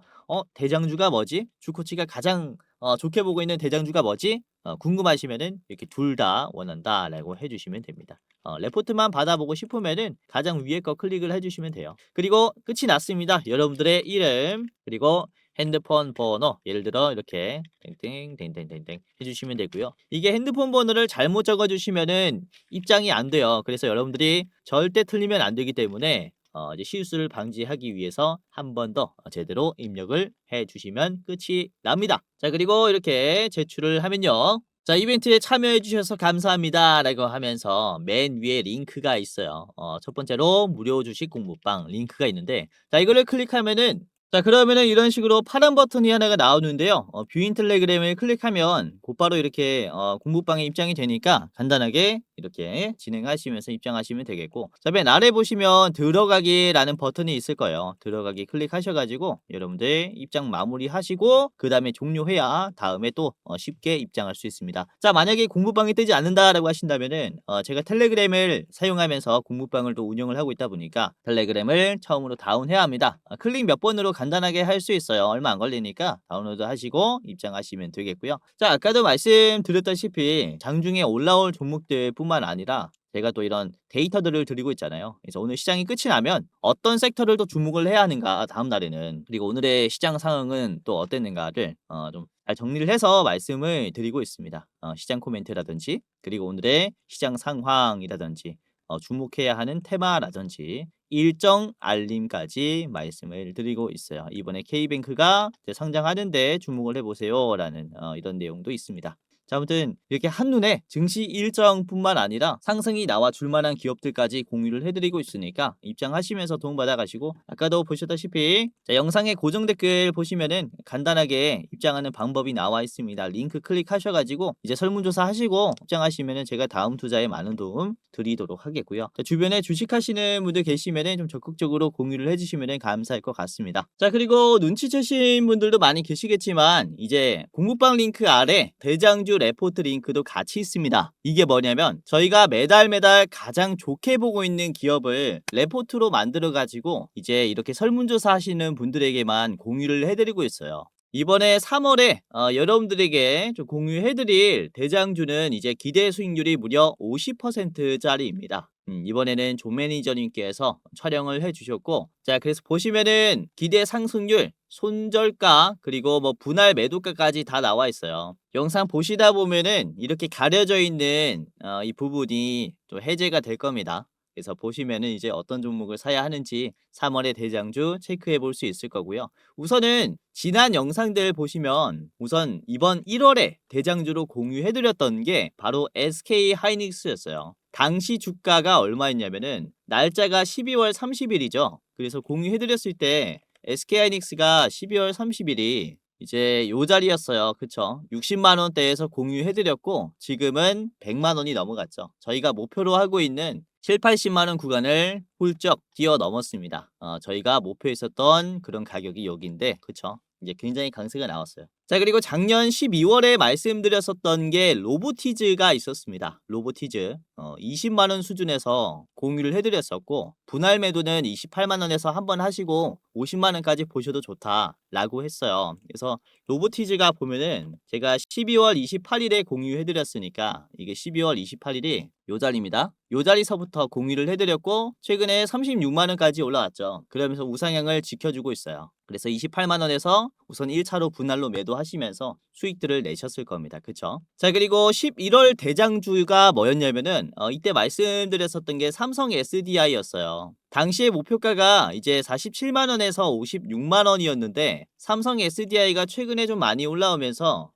대장주가 뭐지? 주코치가 가장 좋게 보고 있는 대장주가 뭐지? 궁금하시면은 이렇게 둘 다 원한다라고 해주시면 됩니다. 레포트만 받아보고 싶으면은 가장 위에 거 클릭을 해주시면 돼요. 그리고 끝이 났습니다. 여러분들의 이름 그리고 핸드폰 번호 예를 들어 이렇게 땡땡땡땡땡땡 해주시면 되고요. 이게 핸드폰 번호를 잘못 적어주시면은 입장이 안 돼요. 그래서 여러분들이 절대 틀리면 안 되기 때문에 이제 실수를 방지하기 위해서 한 번 더 제대로 입력을 해주시면 끝이 납니다. 자, 그리고 이렇게 제출을 하면요. 자, 이벤트에 참여해 주셔서 감사합니다 라고 하면서 맨 위에 링크가 있어요. 첫 번째로 무료 주식 공부방 링크가 있는데 자, 이거를 클릭하면은 자, 그러면은 이런 식으로 파란 버튼이 하나가 나오는데요. 뷰인 텔레그램을 클릭하면 곧바로 이렇게 공부방에 입장이 되니까 간단하게 이렇게 진행하시면서 입장하시면 되겠고 자, 맨 아래 보시면 들어가기라는 버튼이 있을 거예요. 들어가기 클릭하셔가지고 여러분들 입장 마무리하시고 그 다음에 종료해야 다음에 또 쉽게 입장할 수 있습니다. 자, 만약에 공부방이 뜨지 않는다라고 하신다면은 제가 텔레그램을 사용하면서 공부방을 또 운영을 하고 있다 보니까 텔레그램을 처음으로 다운해야 합니다. 클릭 몇 번으로 간단하게 할 수 있어요. 얼마 안 걸리니까 다운로드 하시고 입장하시면 되겠고요. 자, 아까도 말씀드렸다시피 장중에 올라올 종목들 뿐만 아니라 제가 또 이런 데이터들을 드리고 있잖아요. 그래서 오늘 시장이 끝이 나면 어떤 섹터를 또 주목을 해야 하는가 다음 날에는 그리고 오늘의 시장 상황은 또 어땠는가를 좀 잘 정리를 해서 말씀을 드리고 있습니다. 시장 코멘트라든지 그리고 오늘의 시장 상황이라든지 주목해야 하는 테마라든지 일정 알림까지 말씀을 드리고 있어요. 이번에 K뱅크가 상장하는데 주목을 해보세요라는 이런 내용도 있습니다. 자, 아무튼 이렇게 한눈에 증시 일정뿐만 아니라 상승이 나와 줄 만한 기업들까지 공유를 해드리고 있으니까 입장하시면서 도움받아 가시고 아까도 보셨다시피 자, 영상의 고정 댓글 보시면은 간단하게 입장하는 방법이 나와 있습니다. 링크 클릭하셔가지고 이제 설문조사 하시고 입장하시면은 제가 다음 투자에 많은 도움 드리도록 하겠고요. 자, 주변에 주식하시는 분들 계시면은 좀 적극적으로 공유를 해주시면은 감사할 것 같습니다. 자, 그리고 눈치채신 분들도 많이 계시겠지만 이제 공부방 링크 아래 대장주 레포트 링크도 같이 있습니다. 이게 뭐냐면 저희가 매달 가장 좋게 보고 있는 기업을 레포트로 만들어 가지고 이제 이렇게 설문조사 하시는 분들에게만 공유를 해드리고 있어요. 이번에 3월에 여러분들에게 좀 공유해드릴 대장주는 이제 기대 수익률이 무려 50%짜리입니다. 이번에는 조 매니저님께서 촬영을 해주셨고 자, 그래서 보시면은 기대 상승률, 손절가 그리고 뭐 분할 매도가까지 다 나와 있어요. 영상 보시다 보면은 이렇게 가려져 있는 이 부분이 또 해제가 될 겁니다. 그래서 보시면은 이제 어떤 종목을 사야 하는지 3월의 대장주 체크해 볼 수 있을 거고요. 우선은 지난 영상들 보시면 우선 이번 1월에 대장주로 공유해 드렸던 게 바로 SK 하이닉스였어요. 당시 주가가 얼마였냐면은 날짜가 12월 30일이죠. 그래서 공유해 드렸을 때 SK 하이닉스가 12월 30일이 이제 요 자리였어요. 그쵸? 60만 원대에서 공유해 드렸고 지금은 100만 원이 넘어갔죠. 저희가 목표로 하고 있는 7, 80만 원 구간을 훌쩍 뛰어넘었습니다. 저희가 목표했었던 그런 가격이 여기인데 그쵸? 이제 굉장히 강세가 나왔어요. 자, 그리고 작년 12월에 말씀드렸었던 게 로보티즈가 있었습니다. 로보티즈 20만 원 수준에서 공유를 해드렸었고 분할 매도는 28만 원에서 한번 하시고 50만 원까지 보셔도 좋다라고 했어요. 그래서 로보티즈가 보면은 제가 12월 28일에 공유해드렸으니까 이게 12월 28일이 요 자리입니다. 요 자리서부터 공유를 해드렸고 최근에 36만 원까지 올라왔죠. 그러면서 우상향을 지켜주고 있어요. 그래서 28만 원에서 우선 1차로 분할로 매도하시면서 수익들을 내셨을 겁니다. 그쵸? 자, 그리고 11월 대장주가 뭐였냐면은 이때 말씀드렸었던 게 삼성 SDI였어요. 당시의 목표가가 이제 47만 원에서 56만 원이었는데 삼성 SDI가 최근에 좀 많이 올라오면서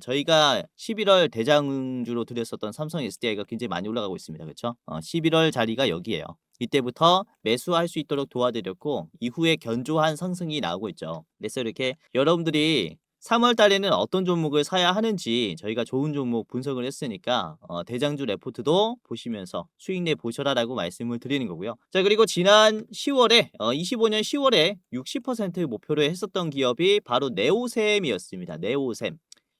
저희가 11월 대장주로 드렸었던 삼성 SDI가 굉장히 많이 올라가고 있습니다. 그쵸? 11월 자리가 여기에요. 이때부터 매수할 수 있도록 도와드렸고 이후에 견조한 상승이 나오고 있죠. 그래서 이렇게 여러분들이 3월 달에는 어떤 종목을 사야 하는지 저희가 좋은 종목 분석을 했으니까 대장주 레포트도 보시면서 수익 내 보셔라라고 말씀을 드리는 거고요. 자, 그리고 지난 10월에 25년 10월에 60% 목표로 했었던 기업이 바로 네오셈이었습니다. 네오셈.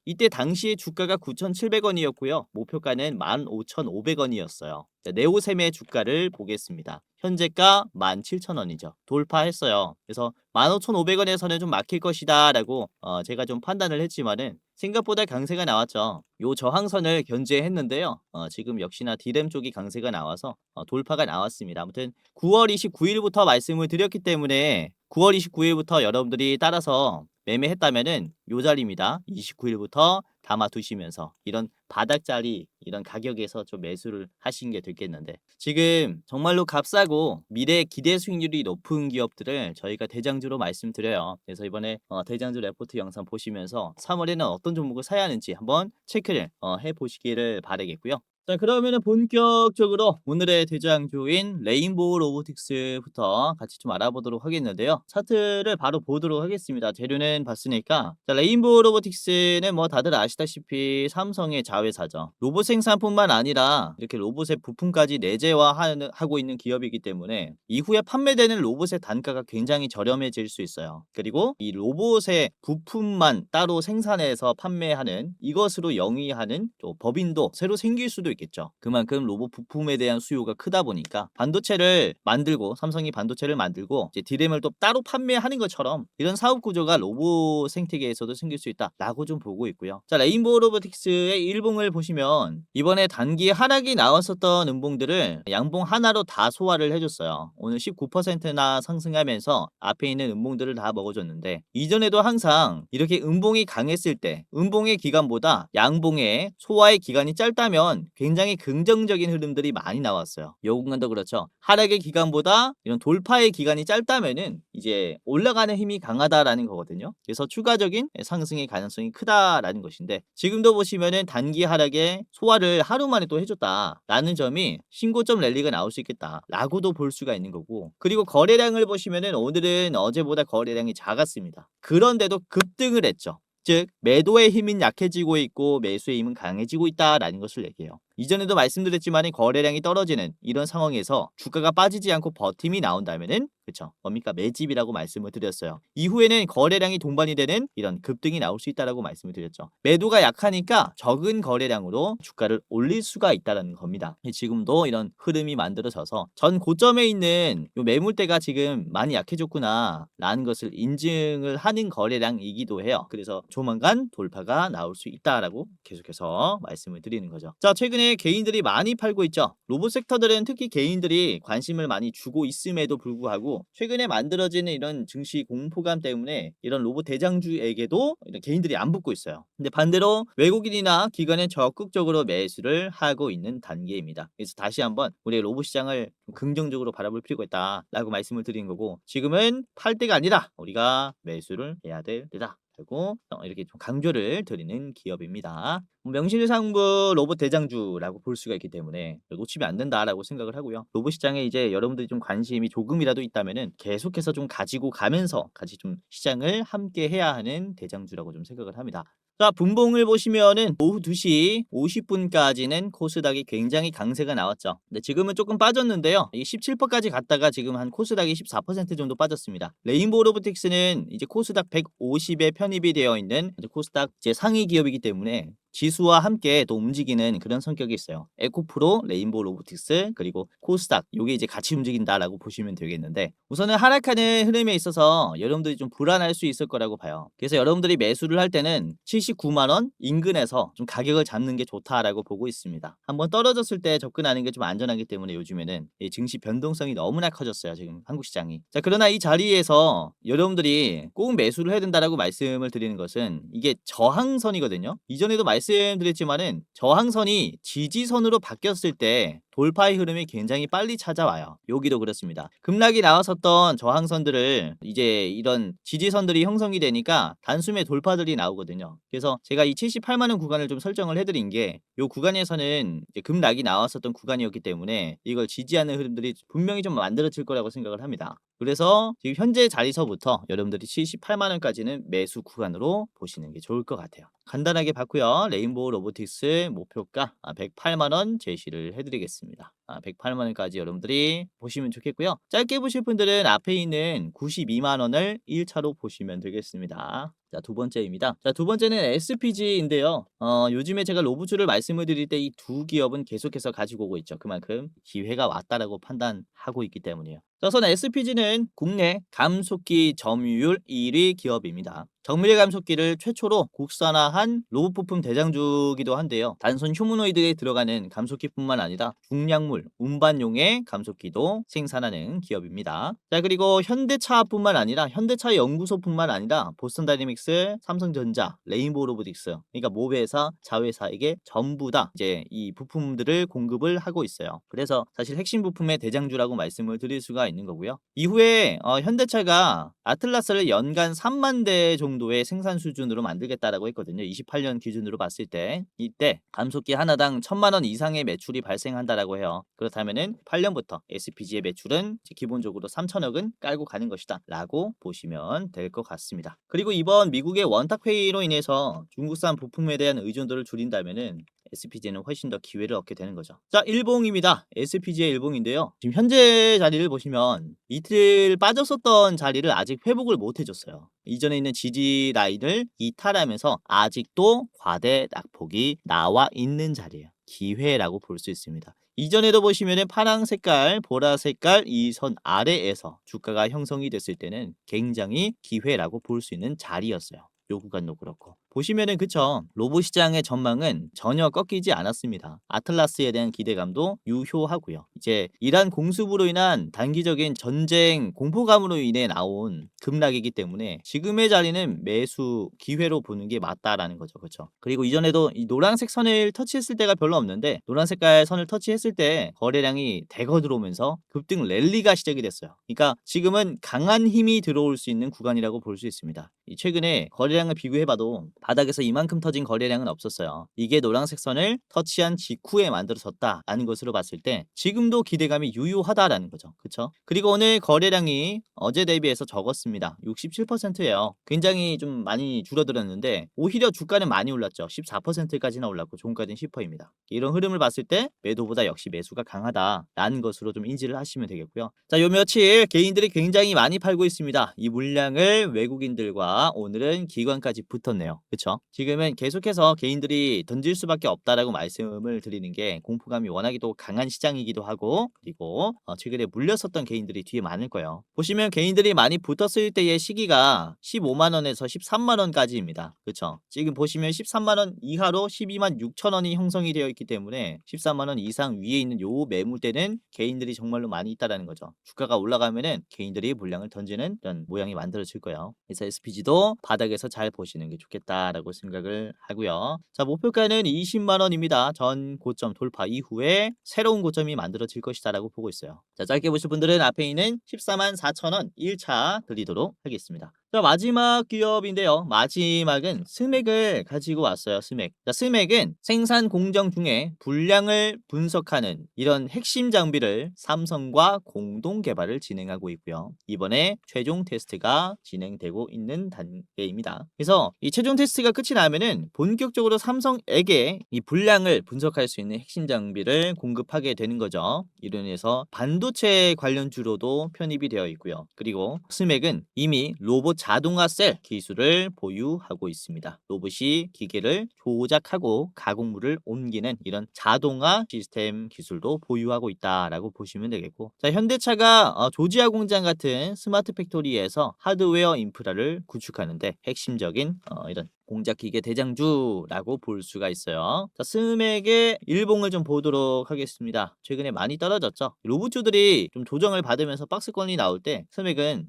이때 당시에 주가가 9,700원이었고요. 목표가는 15,500원이었어요. 네오셈의 주가를 보겠습니다. 현재가 17,000원이죠. 돌파했어요. 그래서 15,500원에서는 좀 막힐 것이다 라고 제가 좀 판단을 했지만은 생각보다 강세가 나왔죠. 요 저항선을 견제했는데요. 지금 역시나 디램 쪽이 강세가 나와서 돌파가 나왔습니다. 아무튼 9월 29일부터 말씀을 드렸기 때문에 9월 29일부터 여러분들이 따라서 매매했다면은 요 자리입니다. 29일부터 담아두시면서 이런 바닥자리 이런 가격에서 좀 매수를 하신 게 됐겠는데 지금 정말로 값싸고 미래 기대 수익률이 높은 기업들을 저희가 대장주로 말씀드려요. 그래서 이번에 대장주 레포트 영상 보시면서 3월에는 어떤 종목을 사야 하는지 한번 체크를 해보시기를 바라겠고요. 자, 그러면은 본격적으로 오늘의 대장주인 레인보우 로보틱스부터 같이 좀 알아보도록 하겠는데요. 차트를 바로 보도록 하겠습니다. 재료는 봤으니까. 자, 레인보우 로보틱스는 뭐 다들 아시다시피 삼성의 자회사죠. 로봇 생산뿐만 아니라 이렇게 로봇의 부품까지 내재화하고 있는 기업이기 때문에 이후에 판매되는 로봇의 단가가 굉장히 저렴해질 수 있어요. 그리고 이 로봇의 부품만 따로 생산해서 판매하는 이것으로 영위하는 또 법인도 새로 생길 수도 있겠죠. 그만큼 로봇 부품에 대한 수요가 크다 보니까 반도체를 만들고 삼성이 반도체를 만들고 이제 디램을 또 따로 판매하는 것처럼 이런 사업 구조가 로봇 생태계에서도 생길 수 있다라고 좀 보고 있고요. 자, 레인보우 로보틱스의 일봉을 보시면 이번에 단기 하락이 나왔었던 음봉들을 양봉 하나로 다 소화를 해줬어요. 오늘 19%나 상승하면서 앞에 있는 음봉들을 다 먹어줬는데 이전에도 항상 이렇게 음봉이 강했을 때 음봉의 기간보다 양봉의 소화의 기간이 짧다면 굉장히 긍정적인 흐름들이 많이 나왔어요. 요 공간도 그렇죠. 하락의 기간보다 이런 돌파의 기간이 짧다면은 이제 올라가는 힘이 강하다라는 거거든요. 그래서 추가적인 상승의 가능성이 크다라는 것인데 지금도 보시면은 단기 하락에 소화를 하루 만에 또 해줬다라는 점이 신고점 랠리가 나올 수 있겠다라고도 볼 수가 있는 거고 그리고 거래량을 보시면은 오늘은 어제보다 거래량이 작았습니다. 그런데도 급등을 했죠. 즉 매도의 힘은 약해지고 있고 매수의 힘은 강해지고 있다라는 것을 얘기해요. 이전에도 말씀드렸지만 거래량이 떨어지는 이런 상황에서 주가가 빠지지 않고 버팀이 나온다면은 그쵸 뭡니까 매집이라고 말씀을 드렸어요. 이후에는 거래량이 동반이 되는 이런 급등이 나올 수 있다라고 말씀을 드렸죠. 매도가 약하니까 적은 거래량으로 주가를 올릴 수가 있다는 겁니다. 지금도 이런 흐름이 만들어져서 전 고점에 있는 요 매물대가 지금 많이 약해졌구나 라는 것을 인증을 하는 거래량이기도 해요. 그래서 조만간 돌파가 나올 수 있다라고 계속해서 말씀을 드리는 거죠. 자, 최근에 개인들이 많이 팔고 있죠. 로봇 섹터들은 특히 개인들이 관심을 많이 주고 있음에도 불구하고 최근에 만들어지는 이런 증시 공포감 때문에 이런 로봇 대장주에게도 이런 개인들이 안 붙고 있어요. 근데 반대로 외국인이나 기관은 적극적으로 매수를 하고 있는 단계입니다. 그래서 다시 한번 우리 로봇 시장을 긍정적으로 바라볼 필요가 있다라고 말씀을 드리는 거고 지금은 팔 때가 아니라 우리가 매수를 해야 될 때다. 그리고 이렇게 좀 강조를 드리는 기업입니다. 명실상부 로봇 대장주라고 볼 수가 있기 때문에 놓치면 안 된다라고 생각을 하고요. 로봇 시장에 이제 여러분들이 좀 관심이 조금이라도 있다면은 계속해서 좀 가지고 가면서 같이 좀 시장을 함께 해야 하는 대장주라고 좀 생각을 합니다. 자, 분봉을 보시면은 오후 2시 50분까지는 코스닥이 굉장히 강세가 나왔죠. 근데 지금은 조금 빠졌는데요. 이 17%까지 갔다가 지금 한 코스닥이 14% 정도 빠졌습니다. 레인보우 로보틱스는 이제 코스닥 150에 편입이 되어 있는 코스닥 제 상위 기업이기 때문에 지수와 함께 또 움직이는 그런 성격이 있어요. 에코프로, 레인보우 로보틱스, 그리고 코스닥 요게 이제 같이 움직인다라고 보시면 되겠는데, 우선은 하락하는 흐름에 있어서 여러분들이 좀 불안할 수 있을 거라고 봐요. 그래서 여러분들이 매수를 할 때는 79만 원 인근에서 좀 가격을 잡는 게 좋다라고 보고 있습니다. 한번 떨어졌을 때 접근하는 게 좀 안전하기 때문에 요즘에는 이 증시 변동성이 너무나 커졌어요, 지금 한국 시장이. 자, 그러나 이 자리에서 여러분들이 꼭 매수를 해야 된다라고 말씀을 드리는 것은 이게 저항선이거든요. 이전에도 말씀드렸지만은 저항선이 지지선으로 바뀌었을 때 돌파의 흐름이 굉장히 빨리 찾아와요. 여기도 그렇습니다. 급락이 나왔었던 저항선들을 이제 이런 지지선들이 형성이 되니까 단숨에 돌파들이 나오거든요. 그래서 제가 이 78만 원 구간을 좀 설정을 해드린 게, 이 구간에서는 이제 급락이 나왔었던 구간이었기 때문에 이걸 지지하는 흐름들이 분명히 좀 만들어질 거라고 생각을 합니다. 그래서 지금 현재 자리서부터 여러분들이 78만 원까지는 매수 구간으로 보시는 게 좋을 것 같아요. 간단하게 봤고요. 레인보우 로보틱스 목표가 108만 원 제시를 해드리겠습니다. 108만 원까지 여러분들이 보시면 좋겠고요. 짧게 보실 분들은 앞에 있는 92만 원을 1차로 보시면 되겠습니다. 자, 두 번째입니다. 자, 두 번째는 SPG인데요. 요즘에 제가 로브주를 말씀을 드릴 때 이 두 기업은 계속해서 가지고 오고 있죠. 그만큼 기회가 왔다라고 판단하고 있기 때문이에요. 자, 우선 SPG는 국내 감속기 점유율 1위 기업입니다. 정밀 감속기를 최초로 국산화한 로봇 부품 대장주기도 한데요. 단순 휴머노이드에 들어가는 감속기뿐만 아니라 중량물, 운반용의 감속기도 생산하는 기업입니다. 자, 그리고 현대차뿐만 아니라 현대차 연구소뿐만 아니라 보스턴 다이내믹스, 삼성전자, 레인보우 로보틱스, 그러니까 모회사, 자회사에게 전부 다 이제 이 부품들을 공급을 하고 있어요. 그래서 사실 핵심 부품의 대장주라고 말씀을 드릴 수가 있는 거고요. 이후에 현대차가 아틀라스를 연간 3만 대 정도의 생산 수준으로 만들겠다라고 했거든요. 28년 기준으로 봤을 때 이때 감속기 하나당 1,000만 원 이상의 매출이 발생한다라고 해요. 그렇다면은 8년부터 SPG의 매출은 기본적으로 3천억은 깔고 가는 것이다 라고 보시면 될 것 같습니다. 그리고 이번 미국의 원탁 회의로 인해서 중국산 부품에 대한 의존도를 줄인다면은 SPG는 훨씬 더 기회를 얻게 되는 거죠. 자, 일봉입니다. SPG의 일봉인데요. 지금 현재 자리를 보시면 이틀 빠졌었던 자리를 아직 회복을 못 해줬어요. 이전에 있는 지지 라인을 이탈하면서 아직도 과대 낙폭이 나와 있는 자리예요. 기회라고 볼 수 있습니다. 이전에도 보시면은 파랑 색깔, 보라 색깔 이 선 아래에서 주가가 형성이 됐을 때는 굉장히 기회라고 볼 수 있는 자리였어요. 요 구간도 그렇고. 보시면은 그쵸, 로봇 시장의 전망은 전혀 꺾이지 않았습니다. 아틀라스에 대한 기대감도 유효하고요. 이제 이란 공습으로 인한 단기적인 전쟁 공포감으로 인해 나온 급락이기 때문에 지금의 자리는 매수 기회로 보는 게 맞다라는 거죠. 그렇죠? 그리고 이전에도 이 노란색 선을 터치했을 때가 별로 없는데, 노란 색깔 선을 터치했을 때 거래량이 대거 들어오면서 급등 랠리가 시작이 됐어요. 그러니까 지금은 강한 힘이 들어올 수 있는 구간이라고 볼 수 있습니다. 최근에 거래량을 비교해봐도 바닥에서 이만큼 터진 거래량은 없었어요. 이게 노란색 선을 터치한 직후에 만들어졌다라는 것으로 봤을 때 지금도 기대감이 유효하다라는 거죠. 그쵸? 그리고 오늘 거래량이 어제 대비해서 적었습니다. 67%예요. 굉장히 좀 많이 줄어들었는데 오히려 주가는 많이 올랐죠. 14%까지나 올랐고 종가는 10%입니다. 이런 흐름을 봤을 때 매도보다 역시 매수가 강하다라는 것으로 좀 인지를 하시면 되겠고요. 자, 요 며칠 개인들이 굉장히 많이 팔고 있습니다. 이 물량을 외국인들과 오늘은 기관까지 붙었네요. 그쵸? 지금은 계속해서 개인들이 던질 수밖에 없다라고 말씀을 드리는 게, 공포감이 워낙에 또 강한 시장이기도 하고, 그리고 최근에 물렸었던 개인들이 뒤에 많을 거예요. 보시면 개인들이 많이 붙었을 때의 시기가 15만 원에서 13만 원까지입니다. 그쵸? 지금 보시면 13만 원 이하로 12만 6천 원이 형성이 되어 있기 때문에 13만 원 이상 위에 있는 요 매물대는 개인들이 정말로 많이 있다라는 거죠. 주가가 올라가면은 개인들이 물량을 던지는 이런 모양이 만들어질 거예요. 그래서 SPG도 바닥에서 잘 보시는 게 좋겠다라고 생각을 하고요. 자, 목표가는 20만 원입니다. 전 고점 돌파 이후에 새로운 고점이 만들어질 것이다라고 보고 있어요. 자, 짧게 보실 분들은 앞에 있는 14만 4천 원 1차 드리도록 하겠습니다. 자, 마지막 기업인데요. 마지막은 스맥을 가지고 왔어요. 스맥. 자, 스맥은 생산 공정 중에 불량을 분석하는 이런 핵심 장비를 삼성과 공동 개발을 진행하고 있고요. 이번에 최종 테스트가 진행되고 있는 단계입니다. 그래서 이 최종 테스트가 끝이 나면은 본격적으로 삼성에게 이 불량을 분석할 수 있는 핵심 장비를 공급하게 되는 거죠. 이로 인해서 반도체 관련주로도 편입이 되어 있고요. 그리고 스맥은 이미 로봇 자동화 셀 기술을 보유하고 있습니다. 로봇이 기계를 조작하고 가공물을 옮기는 이런 자동화 시스템 기술도 보유하고 있다라고 보시면 되겠고, 자, 현대차가 조지아 공장 같은 스마트 팩토리에서 하드웨어 인프라를 구축하는데 핵심적인 이런 공작 기계 대장주라고 볼 수가 있어요. 자, 스맥의 일봉을 좀 보도록 하겠습니다. 최근에 많이 떨어졌죠. 로봇주들이 좀 조정을 받으면서 박스권이 나올 때 스맥은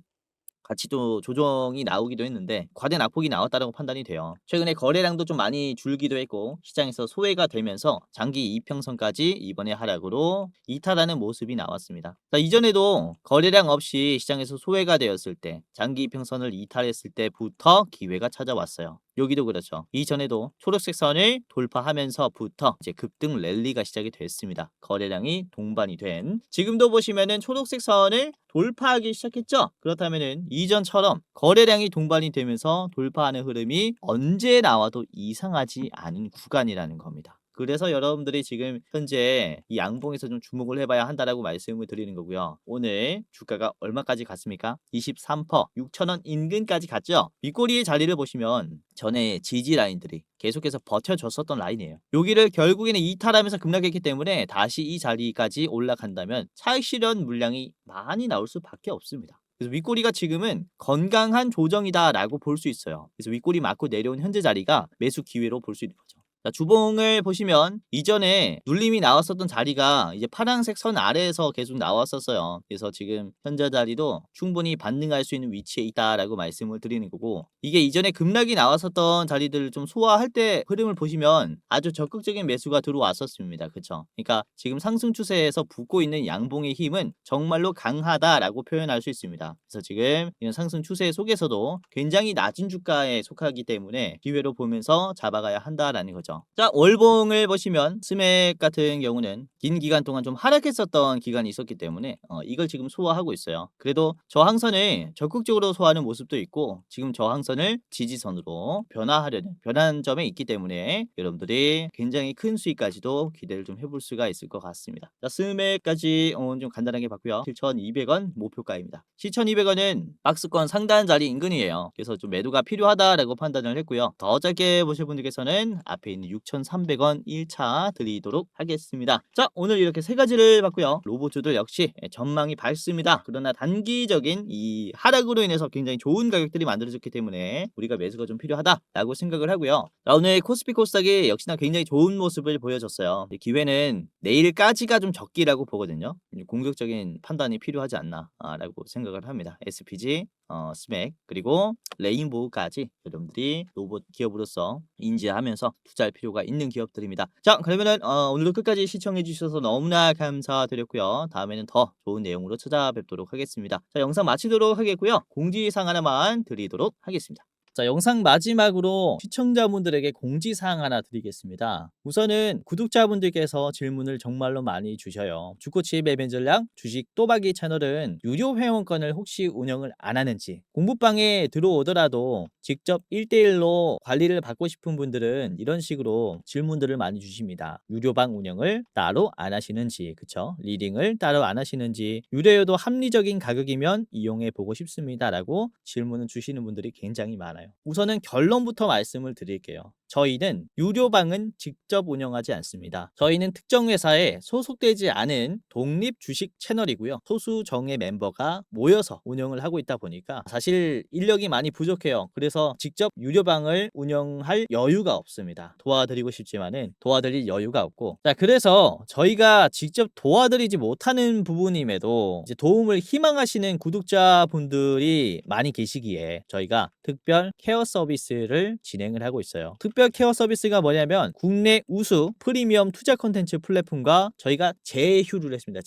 같이 또 조정이 나오기도 했는데 과대 낙폭이 나왔다고 판단이 돼요. 최근에 거래량도 좀 많이 줄기도 했고 시장에서 소외가 되면서 장기 이평선까지 이번에 하락으로 이탈하는 모습이 나왔습니다. 자, 이전에도 거래량 없이 시장에서 소외가 되었을 때 장기 이평선을 이탈했을 때부터 기회가 찾아왔어요. 여기도 그렇죠. 이전에도 초록색 선을 돌파하면서부터 이제 급등 랠리가 시작이 됐습니다. 거래량이 동반이 된. 지금도 보시면은 초록색 선을 돌파하기 시작했죠. 그렇다면은 이전처럼 거래량이 동반이 되면서 돌파하는 흐름이 언제 나와도 이상하지 않은 구간이라는 겁니다. 그래서 여러분들이 지금 현재 이 양봉에서 좀 주목을 해봐야 한다라고 말씀을 드리는 거고요. 오늘 주가가 얼마까지 갔습니까? 23%, 6,000원 인근까지 갔죠? 윗꼬리의 자리를 보시면 전에 지지 라인들이 계속해서 버텨줬었던 라인이에요. 여기를 결국에는 이탈하면서 급락했기 때문에 다시 이 자리까지 올라간다면 차익 실현 물량이 많이 나올 수밖에 없습니다. 그래서 윗꼬리가 지금은 건강한 조정이다라고 볼 수 있어요. 그래서 윗꼬리 맞고 내려온 현재 자리가 매수 기회로 볼 수 있는 거죠. 자, 주봉을 보시면 이전에 눌림이 나왔었던 자리가 이제 파란색 선 아래에서 계속 나왔었어요. 그래서 지금 현재 자리도 충분히 반등할 수 있는 위치에 있다라고 말씀을 드리는 거고, 이게 이전에 급락이 나왔었던 자리들을 좀 소화할 때 흐름을 보시면 아주 적극적인 매수가 들어왔었습니다. 그쵸? 그러니까 지금 상승 추세에서 붙고 있는 양봉의 힘은 정말로 강하다라고 표현할 수 있습니다. 그래서 지금 이런 상승 추세 속에서도 굉장히 낮은 주가에 속하기 때문에 기회로 보면서 잡아가야 한다라는 거죠. 자, 월봉을 보시면 스맥 같은 경우는 긴 기간 동안 좀 하락했었던 기간이 있었기 때문에 이걸 지금 소화하고 있어요. 그래도 저항선을 적극적으로 소화하는 모습도 있고 지금 저항선을 지지선으로 변화하려는 변환점에 있기 때문에 여러분들이 굉장히 큰 수익까지도 기대를 좀 해볼 수가 있을 것 같습니다. 자, 스맥까지 좀 간단하게 봤고요. 7,200원 목표가입니다. 7,200원은 박스권 상단 자리 인근이에요. 그래서 좀 매도가 필요하다라고 판단을 했고요. 더 짧게 보실 분들께서는 앞에 있는 6,300원 1차 드리도록 하겠습니다. 자, 오늘 이렇게 세 가지를 봤고요. 로봇주들 역시 전망이 밝습니다. 그러나 단기적인 이 하락으로 인해서 굉장히 좋은 가격들이 만들어졌기 때문에 우리가 매수가 좀 필요하다라고 생각을 하고요. 자, 오늘 코스피 코스닥이 역시나 굉장히 좋은 모습을 보여줬어요. 기회는 내일까지가 좀 적기라고 보거든요. 공격적인 판단이 필요하지 않나라고 생각을 합니다. SPG, 스맥 그리고 레인보우까지 여러분들이 로봇 기업으로서 인지하면서 투자할 필요가 있는 기업들입니다. 자, 그러면은 오늘도 끝까지 시청해 주셔서 너무나 감사드렸고요. 다음에는 더 좋은 내용으로 찾아뵙도록 하겠습니다. 자, 영상 마치도록 하겠고요. 공지사항 하나만 드리도록 하겠습니다. 자, 영상 마지막으로 시청자분들에게 공지사항 하나 드리겠습니다. 우선은 구독자분들께서 질문을 정말로 많이 주셔요. 주코치 매매 전략 주식 또박이 채널은 유료 회원권을 혹시 운영을 안 하는지, 공부방에 들어오더라도 직접 1대1로 관리를 받고 싶은 분들은 이런 식으로 질문들을 많이 주십니다. 유료방 운영을 따로 안 하시는지, 그쵸? 리딩을 따로 안 하시는지, 유료여도 합리적인 가격이면 이용해 보고 싶습니다 라고 질문을 주시는 분들이 굉장히 많아요. 우선은 결론부터 말씀을 드릴게요. 저희는 유료방은 직접 운영하지 않습니다. 저희는 특정 회사에 소속되지 않은 독립 주식 채널이고요. 소수 정예 멤버가 모여서 운영을 하고 있다 보니까 사실 인력이 많이 부족해요. 그래서 직접 유료방을 운영할 여유가 없습니다. 도와드리고 싶지만은 도와드릴 여유가 없고, 자, 그래서 저희가 직접 도와드리지 못하는 부분임에도 이제 도움을 희망하시는 구독자분들이 많이 계시기에 저희가 특별 케어 서비스를 진행을 하고 있어요. 특별 케어 서비스가 뭐냐면 국내 우수 프리미엄 투자 콘텐츠 플랫폼과 저희가 제휴를 했습니다.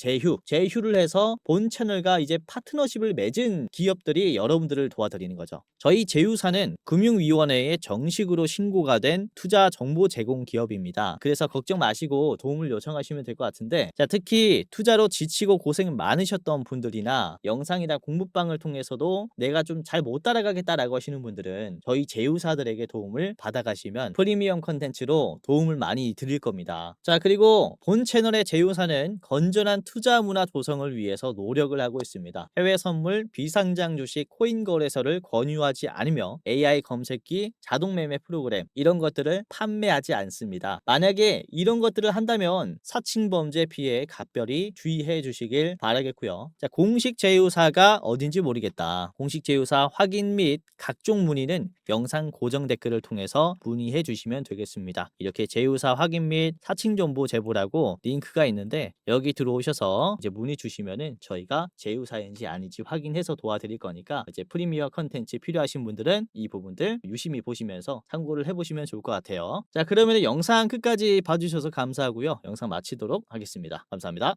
제휴를 해서 본 채널과 이제 파트너십을 맺은 기업들이 여러분들을 도와드리는 거죠. 저희 제휴사는 금융위원회에 정식으로 신고가 된 투자 정보 제공 기업입니다. 그래서 걱정 마시고 도움을 요청하시면 될 것 같은데, 자, 특히 투자로 지치고 고생 많으셨던 분들이나 영상이나 공부방을 통해서도 내가 좀 잘 못 따라가겠다라고 하시는 분들은 저희 제휴사들에게 도움을 받아가시면 있으시면 프리미엄 컨텐츠로 도움을 많이 드릴 겁니다. 자, 그리고 본 채널의 제휴사는 건전한 투자 문화 조성을 위해서 노력을 하고 있습니다. 해외 선물, 비상장 주식, 코인 거래소를 권유하지 않으며 AI 검색기, 자동 매매 프로그램 이런 것들을 판매하지 않습니다. 만약에 이런 것들을 한다면 사칭 범죄 피해에 각별히 주의해 주시길 바라겠고요. 자, 공식 제휴사가 어딘지 모르겠다. 공식 제휴사 확인 및 각종 문의는 영상 고정 댓글을 통해서 문의해 주시면 되겠습니다. 이렇게 제휴사 확인 및 사칭 정보 제보라고 링크가 있는데 여기 들어오셔서 이제 문의 주시면은 저희가 제휴사인지 아닌지 확인해서 도와드릴 거니까 이제 프리미어 컨텐츠 필요하신 분들은 이 부분들 유심히 보시면서 참고를 해보시면 좋을 것 같아요. 자, 그러면 영상 끝까지 봐주셔서 감사하고요. 영상 마치도록 하겠습니다. 감사합니다.